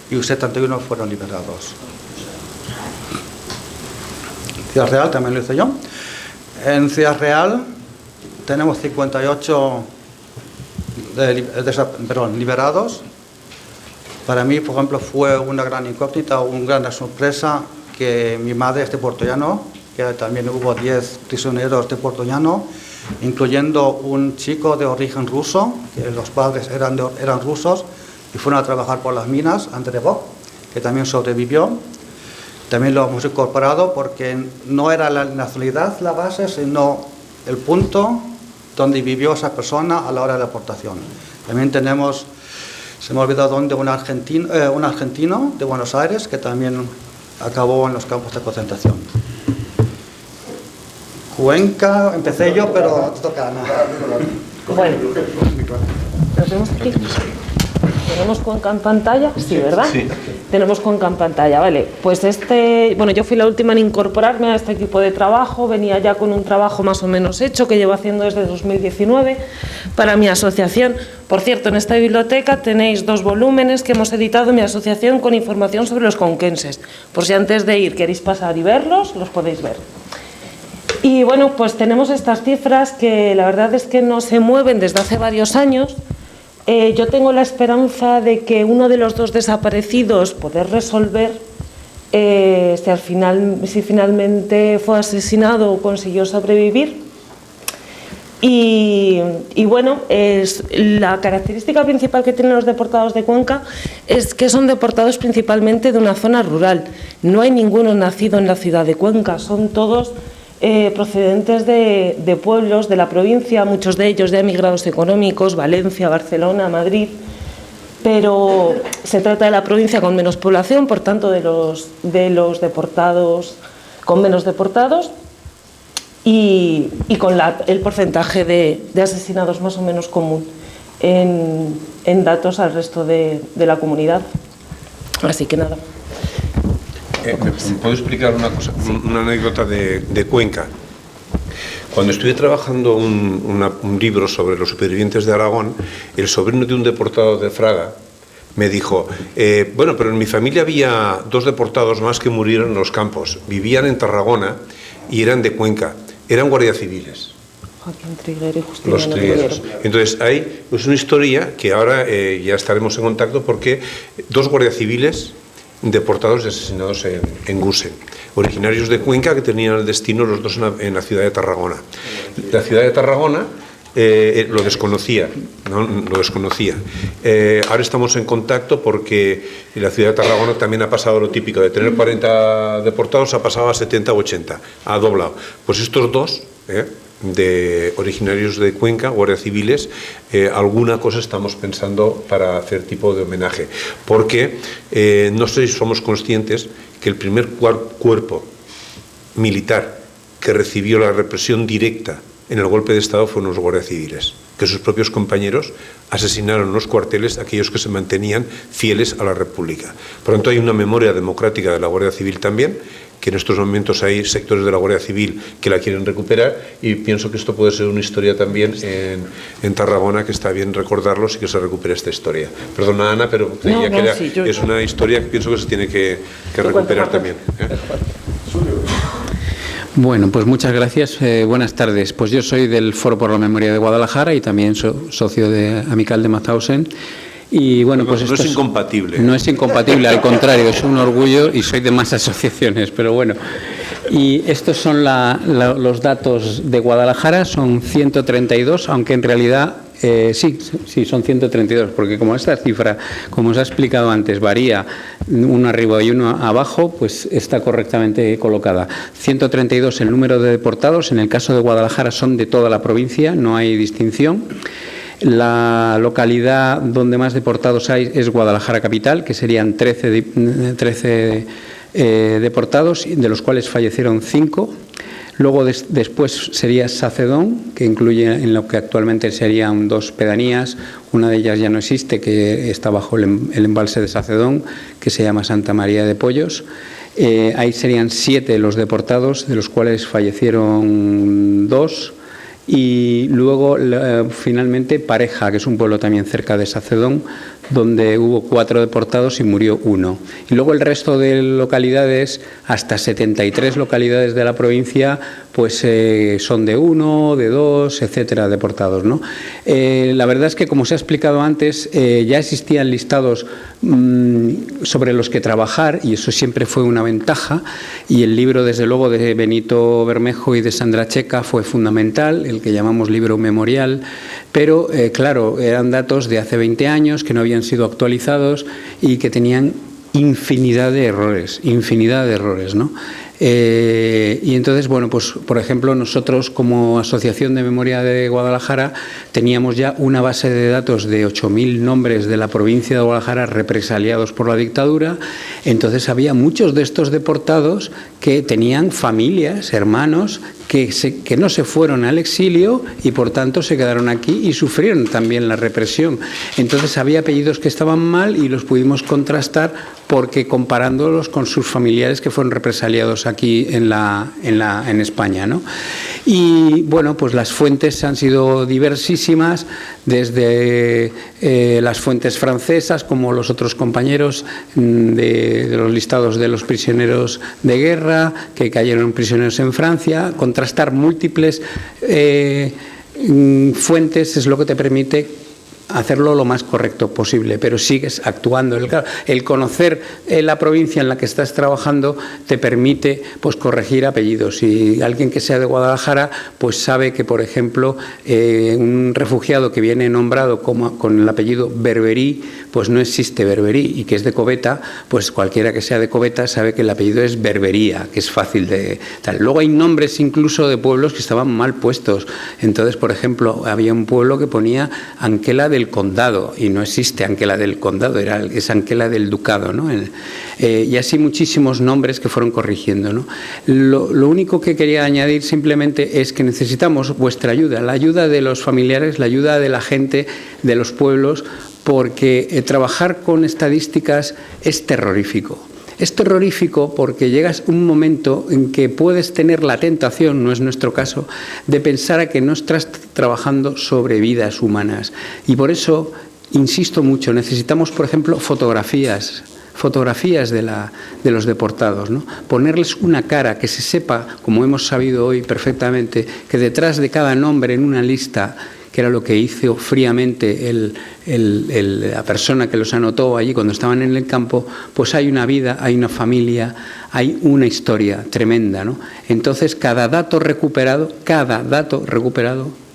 y 71 fueron liberados. Ciudad Real también lo hice yo. En Ciudad Real tenemos 58 liberados. Para mí, por ejemplo, fue una gran incógnita, una gran sorpresa que mi madre es de Puerto Llano, que también hubo 10 prisioneros de Puerto Llano, incluyendo un chico de origen ruso, que los padres eran rusos y fueron a trabajar por las minas, Andrei Bob, que también sobrevivió. También lo hemos incorporado porque no era la nacionalidad la base, sino el punto donde vivió esa persona a la hora de la deportación. También tenemos, se me ha olvidado dónde, un argentino de Buenos Aires que también acabó en los campos de concentración. Cuenca, empecé yo, pero toca Ana. Bueno, ¿nos vemos aquí? ¿Tenemos Cuenca en pantalla? Sí, ¿verdad? Sí. Tenemos Cuenca en pantalla, vale. Pues bueno, yo fui la última en incorporarme a este equipo de trabajo, venía ya con un trabajo más o menos hecho que llevo haciendo desde 2019 para mi asociación. Por cierto, en esta biblioteca tenéis 2 volúmenes que hemos editado en mi asociación con información sobre los conquenses. Por si antes de ir queréis pasar y verlos, los podéis ver. Y bueno, pues tenemos estas cifras que la verdad es que no se mueven desde hace varios años. Yo tengo la esperanza de que uno de los 2 desaparecidos poder resolver si finalmente fue asesinado o consiguió sobrevivir. Y bueno, la característica principal que tienen los deportados de Cuenca es que son deportados principalmente de una zona rural. No hay ninguno nacido en la ciudad de Cuenca, son todos procedentes de pueblos de la provincia, muchos de ellos de emigrados económicos, Valencia, Barcelona, Madrid, pero se trata de la provincia con menos población, por tanto de los deportados con menos deportados y con el porcentaje de asesinados más o menos común en datos al resto de la comunidad. Así que nada. ¿Me puedo explicar una cosa, una anécdota de Cuenca? Cuando estuve trabajando un libro sobre los supervivientes de Aragón, el sobrino de un deportado de Fraga me dijo, bueno, pero en mi familia había 2 deportados más que murieron en los campos, vivían en Tarragona y eran de Cuenca, eran guardias civiles. Joaquín Triguero y Justiniano Los trigueros. Entonces, ahí es una historia que ahora ya estaremos en contacto porque 2 guardias civiles deportados y asesinados en Gusen, originarios de Cuenca que tenían el destino los 2 en la ciudad de Tarragona. La ciudad de Tarragona lo desconocía, ¿no? Lo desconocía. Ahora estamos en contacto porque la ciudad de Tarragona también ha pasado lo típico, de tener 40 deportados ha pasado a 70 o 80, ha doblado. Pues estos 2, de originarios de Cuenca, guardias civiles, alguna cosa estamos pensando para hacer tipo de homenaje, porque no sé si somos conscientes que el primer cuerpo militar que recibió la represión directa en el golpe de Estado fueron los guardias civiles, que sus propios compañeros asesinaron en los cuarteles a aquellos que se mantenían fieles a la República. Por lo tanto, hay una memoria democrática de la Guardia Civil también, que en estos momentos hay sectores de la Guardia Civil que la quieren recuperar, y pienso que esto puede ser una historia también en Tarragona, que está bien recordarlos y que se recupere esta historia. Perdona, Ana, pero es una historia que pienso que se tiene que recuperar también. Bueno, pues muchas gracias. Buenas tardes. Pues yo soy del Foro por la Memoria de Guadalajara y también socio de Amical de Mauthausen. Y bueno, pues no es incompatible. No es incompatible, al contrario, es un orgullo y soy de más asociaciones, pero bueno. Y estos son los datos de Guadalajara, son 132, aunque en realidad sí, son 132, porque como esta cifra, como os ha explicado antes, varía uno arriba y uno abajo, pues está correctamente colocada. 132 el número de deportados, en el caso de Guadalajara son de toda la provincia, no hay distinción. La localidad donde más deportados hay es Guadalajara capital, que serían 13 deportados, de los cuales fallecieron 5. Luego después sería Sacedón, que incluye en lo que actualmente serían 2 pedanías. Una de ellas ya no existe, que está bajo el embalse de Sacedón, que se llama Santa María de Pollos. Ahí serían 7 los deportados, de los cuales fallecieron 2. Y luego finalmente Pareja, que es un pueblo también cerca de Sacedón, donde hubo 4 deportados y murió 1. Y luego el resto de localidades, hasta 73 localidades de la provincia, pues son de 1, de 2, etcétera, deportados, ¿no? La verdad es que, como se ha explicado antes, ya existían listados sobre los que trabajar, y eso siempre fue una ventaja, y el libro, desde luego, de Benito Bermejo y de Sandra Checa fue fundamental, el que llamamos libro memorial, pero claro, eran datos de hace 20 años que no habían sido actualizados y que tenían infinidad de errores, ¿no? Y entonces, bueno, pues por ejemplo, nosotros como Asociación de Memoria de Guadalajara teníamos ya una base de datos de 8.000 nombres de la provincia de Guadalajara represaliados por la dictadura. Entonces había muchos de estos deportados que tenían familias, hermanos, que no se fueron al exilio y por tanto se quedaron aquí y sufrieron también la represión. Entonces había apellidos que estaban mal y los pudimos contrastar, porque comparándolos con sus familiares que fueron represaliados aquí en España, ¿no? Y bueno, pues las fuentes han sido diversísimas, desde las fuentes francesas, como los otros compañeros de los listados de los prisioneros de guerra que cayeron prisioneros en Francia. Contrastar múltiples fuentes es lo que te permite hacerlo lo más correcto posible, pero sigues actuando. El conocer la provincia en la que estás trabajando te permite pues corregir apellidos. Y alguien que sea de Guadalajara pues sabe que, por ejemplo, un refugiado que viene nombrado con el apellido Berberí, pues no existe Berberí, y que es de Coveta, pues cualquiera que sea de Coveta sabe que el apellido es Berbería, que es fácil de tal. Luego hay nombres incluso de pueblos que estaban mal puestos. Entonces, por ejemplo, había un pueblo que ponía Anquela del Condado, y no existe Anquela del Condado, es Anquela del Ducado, ¿no? Y así muchísimos nombres que fueron corrigiendo, ¿no? Lo único que quería añadir simplemente es que necesitamos vuestra ayuda, la ayuda de los familiares, la ayuda de la gente de los pueblos, porque trabajar con estadísticas es terrorífico. Es terrorífico porque llegas un momento en que puedes tener la tentación, no es nuestro caso, de pensar a que no estás trabajando sobre vidas humanas. Y por eso insisto mucho, necesitamos, por ejemplo, fotografías de los deportados, ¿no? Ponerles una cara, que se sepa, como hemos sabido hoy perfectamente, que detrás de cada nombre en una lista, que era lo que hizo fríamente la persona que los anotó allí cuando estaban en el campo, pues hay una vida, hay una familia, hay una historia tremenda, ¿no? Entonces, cada dato recuperado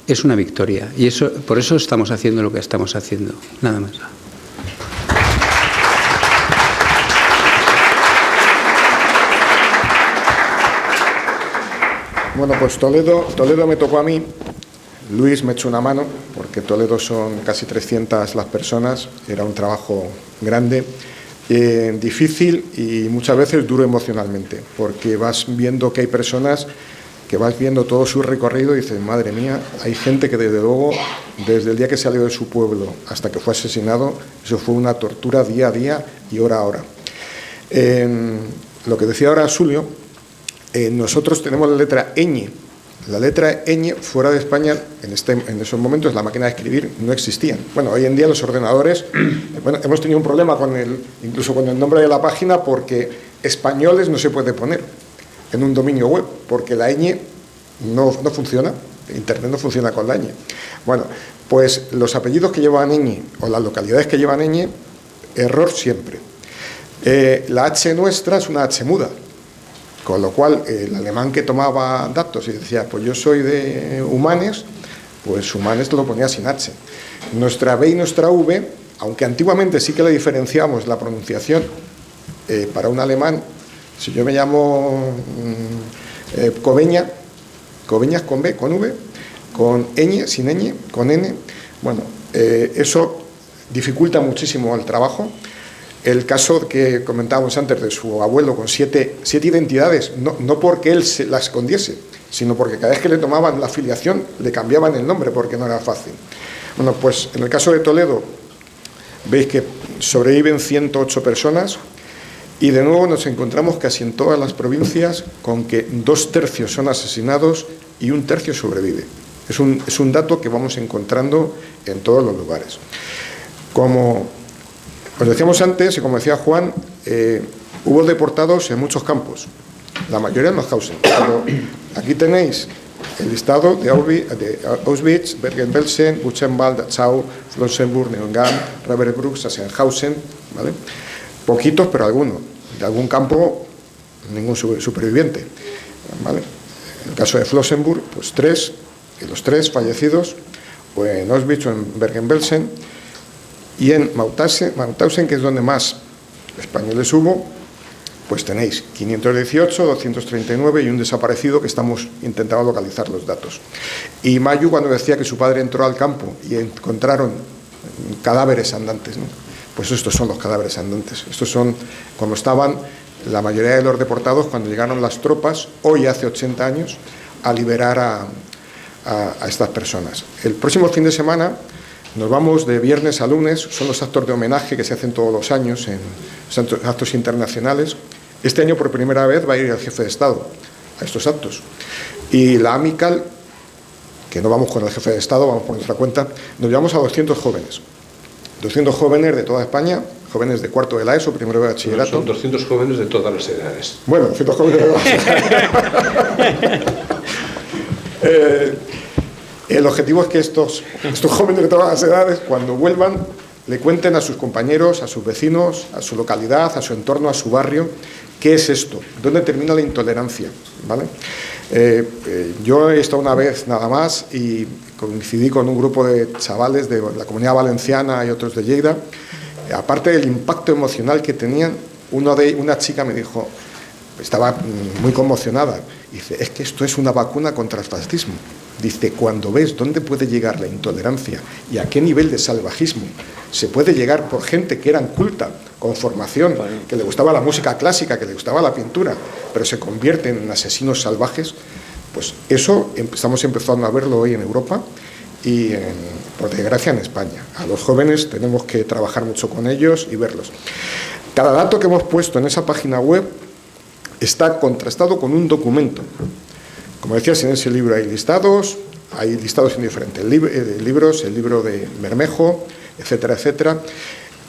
es una victoria. Y por eso estamos haciendo lo que estamos haciendo. Nada más. Bueno, pues Toledo me tocó a mí. Luis me echó una mano, porque Toledo son casi 300 las personas, era un trabajo grande, difícil y muchas veces duro emocionalmente, porque vas viendo que hay personas que vas viendo todo su recorrido y dices, madre mía, hay gente que desde luego, desde el día que salió de su pueblo hasta que fue asesinado, eso fue una tortura día a día y hora a hora. Lo que decía ahora Sulio, nosotros tenemos la letra ñ. La letra ñ fuera de España, en esos momentos, la máquina de escribir no existían. Bueno, hoy en día los ordenadores, bueno, hemos tenido un problema incluso con el nombre de la página, porque españoles no se puede poner en un dominio web, porque la ñ no funciona, Internet no funciona con la ñ. Bueno, pues los apellidos que llevan ñ, o las localidades que llevan ñ, error siempre. La H nuestra es una H muda. Con lo cual, el alemán que tomaba datos y decía, pues yo soy de Humanes, pues Humanes lo ponía sin H. Nuestra B y nuestra V, aunque antiguamente sí que le diferenciamos la pronunciación, para un alemán, si yo me llamo Cobeñas con B, con V, con ñ, sin ñ, con n, bueno, eso dificulta muchísimo el trabajo. El caso que comentábamos antes de su abuelo con siete identidades, no porque él se la escondiese, sino porque cada vez que le tomaban la afiliación le cambiaban el nombre porque no era fácil. Bueno, pues en el caso de Toledo veis que sobreviven 108 personas y de nuevo nos encontramos casi en todas las provincias con que 2/3 son asesinados y 1/3 sobrevive. Es un dato que vamos encontrando en todos los lugares. Como os decíamos antes, y como decía Juan, hubo deportados en muchos campos, la mayoría en Mauthausen. Pero aquí tenéis el listado de Auschwitz, Bergen-Belsen, Buchenwald, Dachau, Flossenburg, Neuengamme, Ravensbrück, Sachsenhausen, ¿vale? Poquitos, pero algunos. De algún campo, ningún superviviente, ¿vale? En el caso de Flossenburg, pues 3, y los 3 fallecidos, o en Auschwitz o en Bergen-Belsen. Y en Mauthausen, que es donde más españoles hubo, pues tenéis 518, 239 y un desaparecido que estamos intentando localizar los datos. Y Mayu, cuando decía que su padre entró al campo y encontraron cadáveres andantes, ¿no? Pues estos son los cadáveres andantes. Estos son como estaban la mayoría de los deportados cuando llegaron las tropas, hoy hace 80 años, a liberar a estas personas. El próximo fin de semana nos vamos de viernes a lunes, son los actos de homenaje que se hacen todos los años en actos internacionales. Este año por primera vez va a ir el jefe de Estado a estos actos. Y la AMICAL, que no vamos con el jefe de Estado, vamos por nuestra cuenta, nos llevamos a 200 jóvenes. 200 jóvenes de toda España, jóvenes de cuarto de la ESO, primero de bachillerato. Son 200 jóvenes de todas las edades. Bueno, 200 jóvenes de todas las edades. El objetivo es que estos jóvenes de todas las edades, cuando vuelvan, le cuenten a sus compañeros, a sus vecinos, a su localidad, a su entorno, a su barrio, qué es esto, dónde termina la intolerancia, ¿vale? Yo he estado una vez nada más y coincidí con un grupo de chavales de la Comunidad Valenciana y otros de Lleida. Aparte del impacto emocional que tenían, una chica me dijo, estaba muy conmocionada, dice, es que esto es una vacuna contra el fascismo. Dice, cuando ves dónde puede llegar la intolerancia y a qué nivel de salvajismo se puede llegar por gente que era culta, con formación, que le gustaba la música clásica, que le gustaba la pintura, pero se convierten en asesinos salvajes, pues eso estamos empezando a verlo hoy en Europa y, por desgracia, en España. A los jóvenes tenemos que trabajar mucho con ellos y verlos. Cada dato que hemos puesto en esa página web está contrastado con un documento. Como decías, en ese libro hay listados en diferentes libros, el libro de Bermejo, etcétera, etcétera.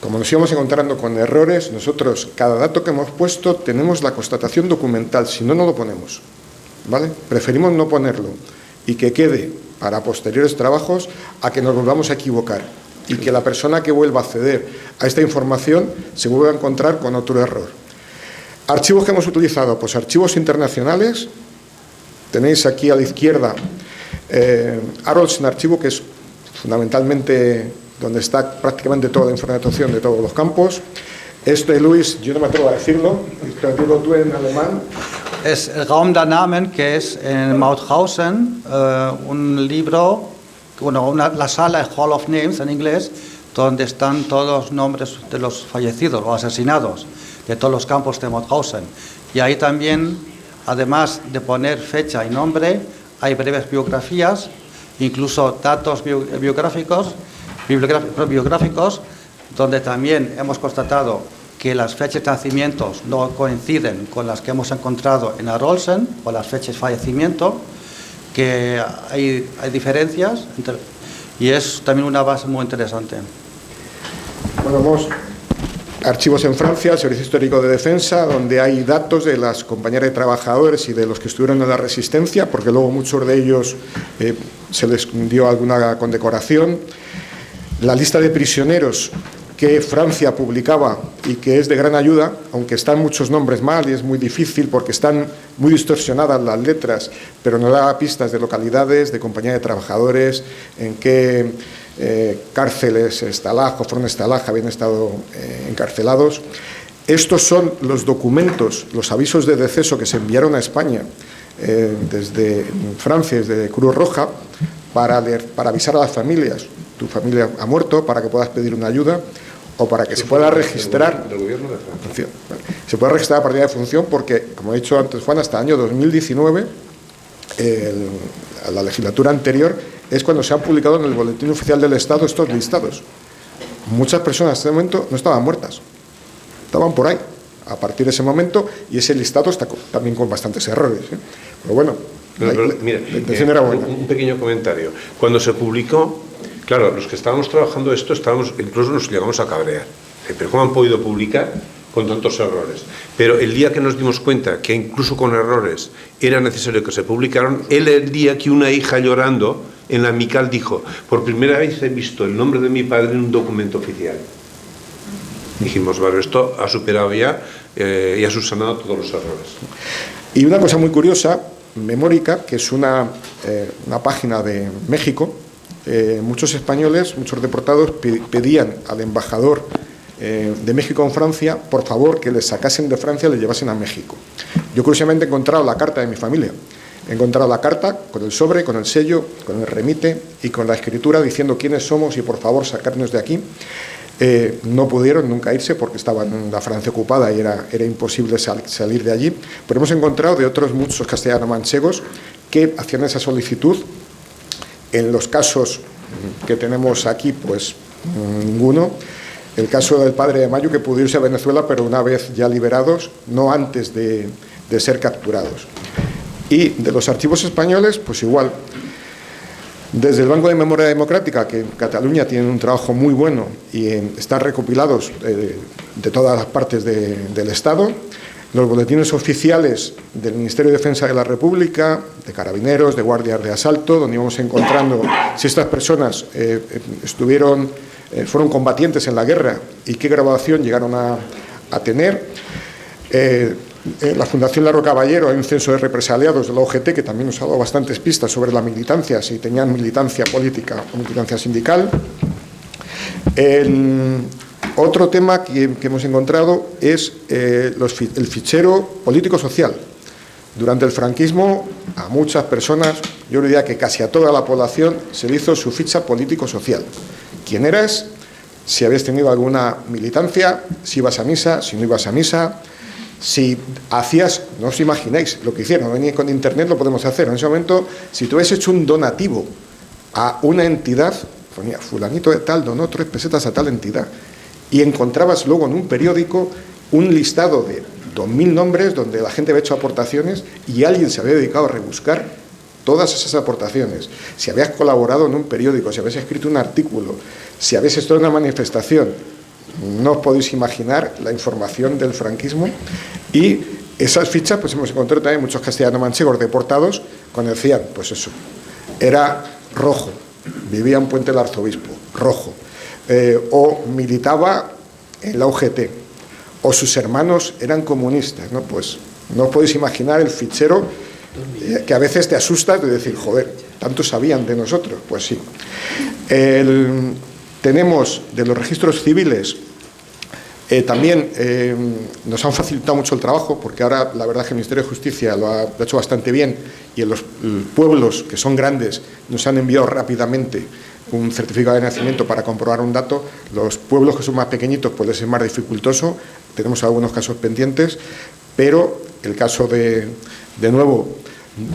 Como nos íbamos encontrando con errores, nosotros, cada dato que hemos puesto, tenemos la constatación documental, si no, no lo ponemos, ¿vale? Preferimos no ponerlo y que quede para posteriores trabajos a que nos volvamos a equivocar y que la persona que vuelva a acceder a esta información se vuelva a encontrar con otro error. Archivos que hemos utilizado, pues archivos internacionales. Tenéis aquí a la izquierda Arolsen archivo, que es fundamentalmente donde está prácticamente toda la información de todos los campos. Luis, yo no me atrevo a decirlo, te digo tú en alemán. Es el Raum der Namen, que es en Mauthausen, un libro, la sala, el Hall of Names en inglés, donde están todos los nombres de los fallecidos o asesinados de todos los campos de Mauthausen. Y ahí también, además de poner fecha y nombre, hay breves biografías, incluso datos biográficos, donde también hemos constatado que las fechas de nacimientos no coinciden con las que hemos encontrado en Arolsen, o las fechas de fallecimiento, que hay diferencias, y es también una base muy interesante. Bueno, vamos archivos en Francia, el Servicio Histórico de Defensa, donde hay datos de las compañeras de trabajadores y de los que estuvieron en la Resistencia, porque luego muchos de ellos se les dio alguna condecoración. La lista de prisioneros que Francia publicaba y que es de gran ayuda, aunque están muchos nombres mal y es muy difícil porque están muy distorsionadas las letras, pero nos da pistas de localidades, de compañía de trabajadores, en qué cárceles, Stalag o Front Stalag habían estado encarcelados. Estos son los documentos, los avisos de deceso que se enviaron a España desde Francia, desde Cruz Roja, para avisar a las familias: tu familia ha muerto, para que puedas pedir una ayuda, o para que se pueda registrar del gobierno de Francia. Se puede registrar la partida de función porque, como ha dicho antes Juan, hasta el año 2019, a la legislatura anterior, es cuando se han publicado en el Boletín Oficial del Estado estos listados. Muchas personas en este momento no estaban muertas, estaban por ahí a partir de ese momento, y ese listado está también con bastantes errores, ¿eh? Pero bueno, mira, la intención era buena. Un pequeño comentario. Cuando se publicó, claro, los que estábamos trabajando esto, incluso nos llegamos a cabrear. ¿Pero cómo han podido publicar con tantos errores? Pero el día que nos dimos cuenta que incluso con errores era necesario que se publicaran, el día que una hija llorando en la Amical dijo: por primera vez he visto el nombre de mi padre en un documento oficial. Dijimos, vale, esto ha superado ya y ha subsanado todos los errores. Y una cosa muy curiosa, Memórica, que es una página de México, muchos españoles, muchos deportados pedían al embajador de México en Francia, por favor, que les sacasen de Francia y les llevasen a México. Yo curiosamente he encontrado la carta de mi familia. He encontrado la carta con el sobre, con el sello, con el remite y con la escritura diciendo quiénes somos y por favor sacarnos de aquí. No pudieron nunca irse porque estaban en la Francia ocupada y era imposible salir de allí. Pero hemos encontrado de otros muchos castellano-manchegos que hacían esa solicitud. En los casos que tenemos aquí, pues ninguno. El caso del padre de Mayo, que pudo irse a Venezuela, pero una vez ya liberados, no antes de ser capturados. Y de los archivos españoles, pues igual. Desde el Banco de Memoria Democrática, que en Cataluña tienen un trabajo muy bueno y están recopilados de todas las partes del Estado, los boletines oficiales del Ministerio de Defensa de la República, de Carabineros, de Guardias de Asalto, donde íbamos encontrando si estas personas fueron combatientes en la guerra y qué graduación llegaron a tener. La Fundación Larro Caballero, hay un censo de represaliados de la OGT que también nos ha dado bastantes pistas sobre la militancia, si tenían militancia política o militancia sindical. Otro tema que hemos encontrado es el fichero político-social. Durante el franquismo, a muchas personas, yo diría que casi a toda la población, se le hizo su ficha político-social. ¿Quién eras? Si habías tenido alguna militancia, si ibas a misa, si no ibas a misa, si hacías, no os imagináis lo que hicieron, venir con internet lo podemos hacer. En ese momento, si tú habías hecho un donativo a una entidad, ponía fulanito de tal donó 3 pesetas a tal entidad, y encontrabas luego en un periódico un listado de 2.000 nombres donde la gente había hecho aportaciones y alguien se había dedicado a rebuscar todas esas aportaciones. Si habías colaborado en un periódico, si habías escrito un artículo, si habéis estado en una manifestación, no os podéis imaginar la información del franquismo. Y esas fichas, pues hemos encontrado también muchos castellano-manchegos deportados cuando decían, pues eso, era rojo, vivía en Puente del Arzobispo, rojo, o militaba en la UGT, o sus hermanos eran comunistas, ¿no? Pues no os podéis imaginar el fichero que a veces te asusta de decir, joder, ¿tanto sabían de nosotros? Pues sí. Tenemos de los registros civiles, también nos han facilitado mucho el trabajo, porque ahora la verdad es que el Ministerio de Justicia lo ha hecho bastante bien, y en los pueblos que son grandes nos han enviado rápidamente un certificado de nacimiento para comprobar un dato. Los pueblos que son más pequeñitos pues les es más dificultoso, tenemos algunos casos pendientes, pero el caso de nuevo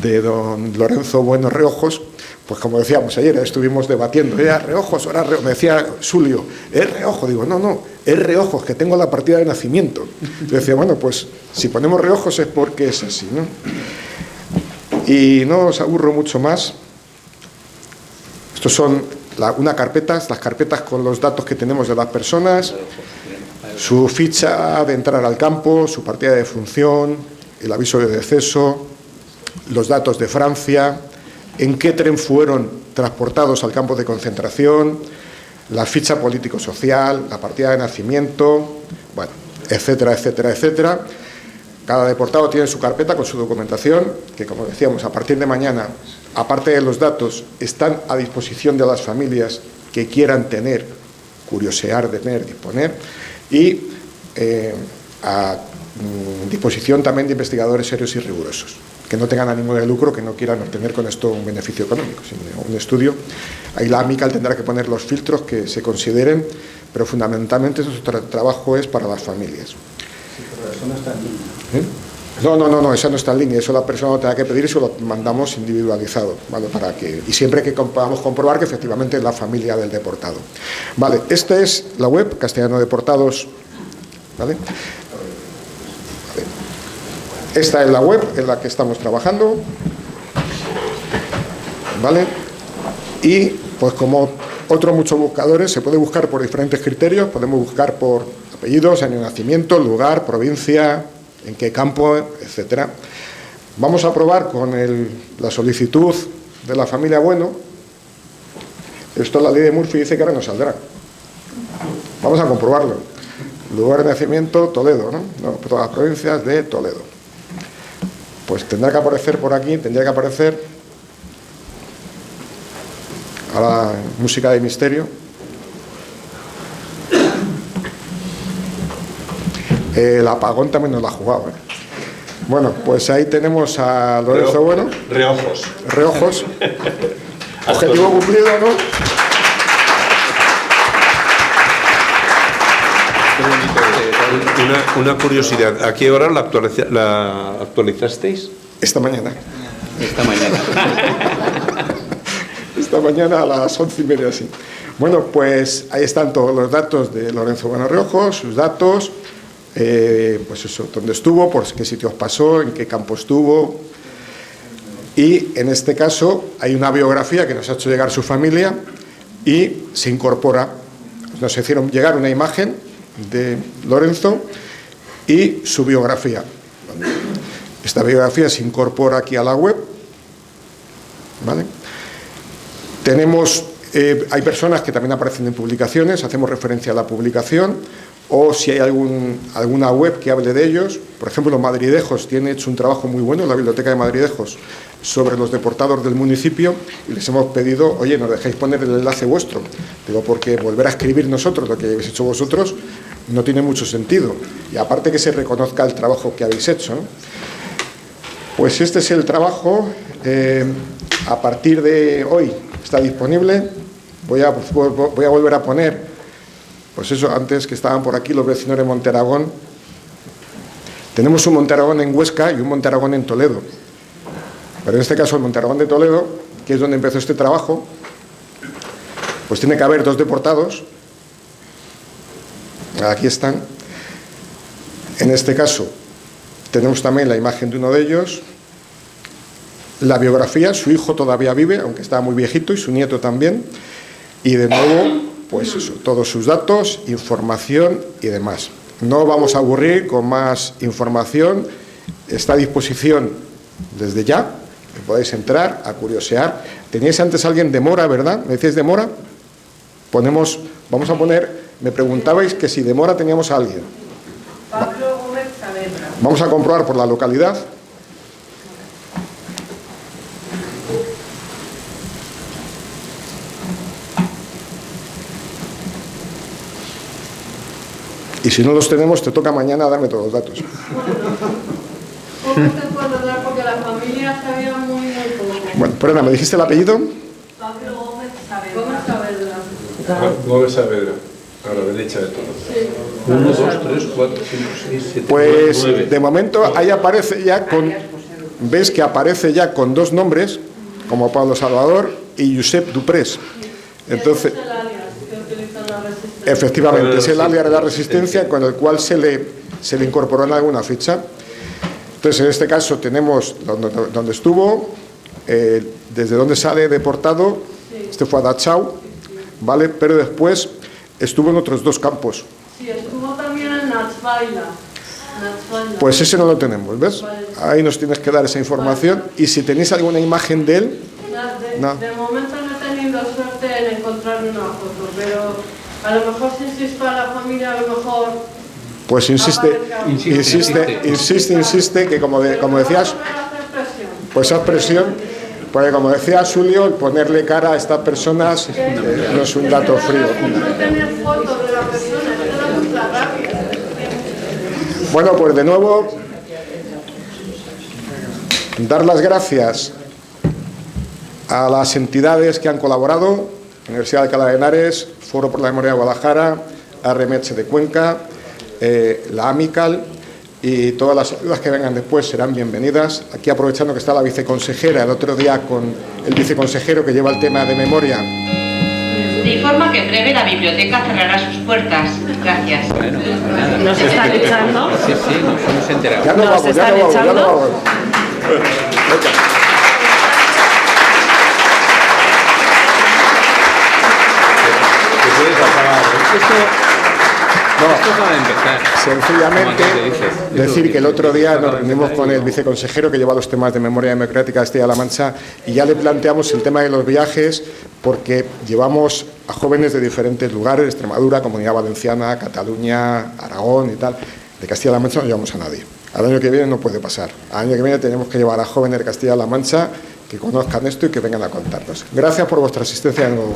de don Lorenzo Bueno Reojos, pues como decíamos ayer, estuvimos debatiendo, ¿era Reojos o era Reojos? Me decía Sulio, ¿es Reojos? Digo, no, es Reojos, que tengo la partida de nacimiento. Yo decía, bueno, pues si ponemos Reojos es porque es así, ¿no? Y no os aburro mucho más. Estos son las carpetas con los datos que tenemos de las personas, su ficha de entrar al campo, su partida de función, el aviso de deceso, los datos de Francia, en qué tren fueron transportados al campo de concentración, la ficha político-social, la partida de nacimiento, bueno, etcétera, etcétera, etcétera. Cada deportado tiene su carpeta con su documentación, que como decíamos, a partir de mañana, aparte de los datos, están a disposición de las familias que quieran tener, curiosear, tener, disponer, y a disposición también de investigadores serios y rigurosos, que no tengan ánimo de lucro, que no quieran obtener con esto un beneficio económico, sino un estudio. Ahí la AMICAL tendrá que poner los filtros que se consideren, pero fundamentalmente nuestro trabajo es para las familias. Sí, pero eso no está en línea. No, esa no está en línea, eso la persona lo tendrá que pedir y eso lo mandamos individualizado, ¿vale? Y siempre que podamos comprobar que efectivamente es la familia del deportado. Vale, esta es la web, Castellano Deportados, ¿vale? Esta es la web en la que estamos trabajando, ¿vale? Y pues como otros muchos buscadores, se puede buscar por diferentes criterios, podemos buscar por apellidos, año de nacimiento, lugar, provincia, en qué campo, etcétera. Vamos a probar con la solicitud de la familia Bueno. Esto la ley de Murphy dice que ahora no saldrá. Vamos a comprobarlo. Lugar de nacimiento, Toledo, ¿no? Todas las provincias de Toledo. Pues tendrá que aparecer por aquí, tendría que aparecer ahora música de misterio. El apagón también nos la ha jugado, ¿eh? Bueno, pues ahí tenemos a Lorenzo Bueno. Reojos. Objetivo cumplido, ¿no? Una curiosidad, ¿a qué hora la actualizasteis? Esta mañana. Esta mañana a las 11:30, sí. Bueno, pues ahí están todos los datos de Lorenzo Bueno Reojos, sus datos, pues eso, dónde estuvo, por qué sitios pasó, en qué campo estuvo. Y en este caso hay una biografía que nos ha hecho llegar su familia y se incorpora. Nos hicieron llegar una imagen de Lorenzo y su biografía. Esta bibliografía se incorpora aquí a la web, ¿vale? Tenemos, hay personas que también aparecen en publicaciones, hacemos referencia a la publicación, o si hay alguna web que hable de ellos. Por ejemplo, Madridejos tiene hecho un trabajo muy bueno, la Biblioteca de Madridejos, sobre los deportados del municipio, y les hemos pedido, oye, ¿nos dejáis poner el enlace vuestro? Digo, porque volver a escribir nosotros lo que habéis hecho vosotros no tiene mucho sentido, y aparte que se reconozca el trabajo que habéis hecho, ¿no? Pues este es el trabajo, a partir de hoy está disponible. Voy a volver a poner, pues eso, antes que estaban por aquí los vecinos de Monteragón. Tenemos un Monteragón en Huesca y un Monteragón en Toledo. Pero en este caso el Monteragón de Toledo, que es donde empezó este trabajo, pues tiene que haber 2 deportados. Aquí están. En este caso tenemos también la imagen de uno de ellos, la biografía, su hijo todavía vive, aunque está muy viejito, y su nieto también, y de nuevo, pues eso, todos sus datos, información y demás. No vamos a aburrir con más información, está a disposición desde ya, que podéis entrar a curiosear. Teníais antes alguien de Mora, ¿verdad? ¿Me decíais de Mora? Vamos a poner, me preguntabais que si de Mora teníamos a alguien. Pablo Gómez Saavedra. Vamos a comprobar por la localidad. Y si no los tenemos, te toca mañana darme todos los datos. ¿Cómo te puedo dar? Porque la familia sabía muy poco. Bueno, perdona, ¿me dijiste el apellido? Pablo Gómez Saavedra. Gómez Saavedra, a la derecha de todo. Sí. 1, 2, 3, 4, 5, 6, 7, Pues 9. de momento ahí aparece ya con... ¿Ves que aparece ya con 2 nombres, como Pablo Salvador y Josep Duprés? Entonces, efectivamente, es el alias de la Resistencia con el cual se le incorporó en alguna ficha. Entonces, en este caso tenemos donde estuvo, desde donde sale deportado, este fue a Dachau, ¿vale? Pero después estuvo en otros 2 campos. Sí, estuvo también en Natsvaila. Pues ese no lo tenemos, ¿ves? Ahí nos tienes que dar esa información. Y si tenéis alguna imagen de él... No. De momento no he tenido suerte en encontrar una foto, pero a lo mejor si insisto a la familia, a lo mejor... Pues insiste, que como decías, pues esa expresión, porque como decía Julio, el ponerle cara a estas personas no es un dato frío. No tener fotos de la persona, es la rápida. Bueno, pues de nuevo, dar las gracias a las entidades que han colaborado, Universidad de Alcalá de Henares, Foro por la Memoria de Guadalajara, ARMH de Cuenca, la AMICAL, y todas las ayudas que vengan después serán bienvenidas. Aquí aprovechando que está la viceconsejera, el otro día con el viceconsejero que lleva el tema de memoria. Se informa que en breve la biblioteca cerrará sus puertas. Gracias. Bueno, nada. ¿Nos están echando? Sí, nos hemos enterado. Ya no vamos, ya no vamos, ya no vamos. Esto acaba de empezar. Sencillamente decir que el otro día nos reunimos con el viceconsejero que lleva los temas de memoria democrática de Castilla-La Mancha y ya le planteamos el tema de los viajes, porque llevamos a jóvenes de diferentes lugares, Extremadura, Comunidad Valenciana, Cataluña, Aragón y tal. De Castilla-La Mancha no llevamos a nadie. Al año que viene no puede pasar. Al año que viene tenemos que llevar a jóvenes de Castilla-La Mancha que conozcan esto y que vengan a contarnos. Gracias por vuestra asistencia de nuevo.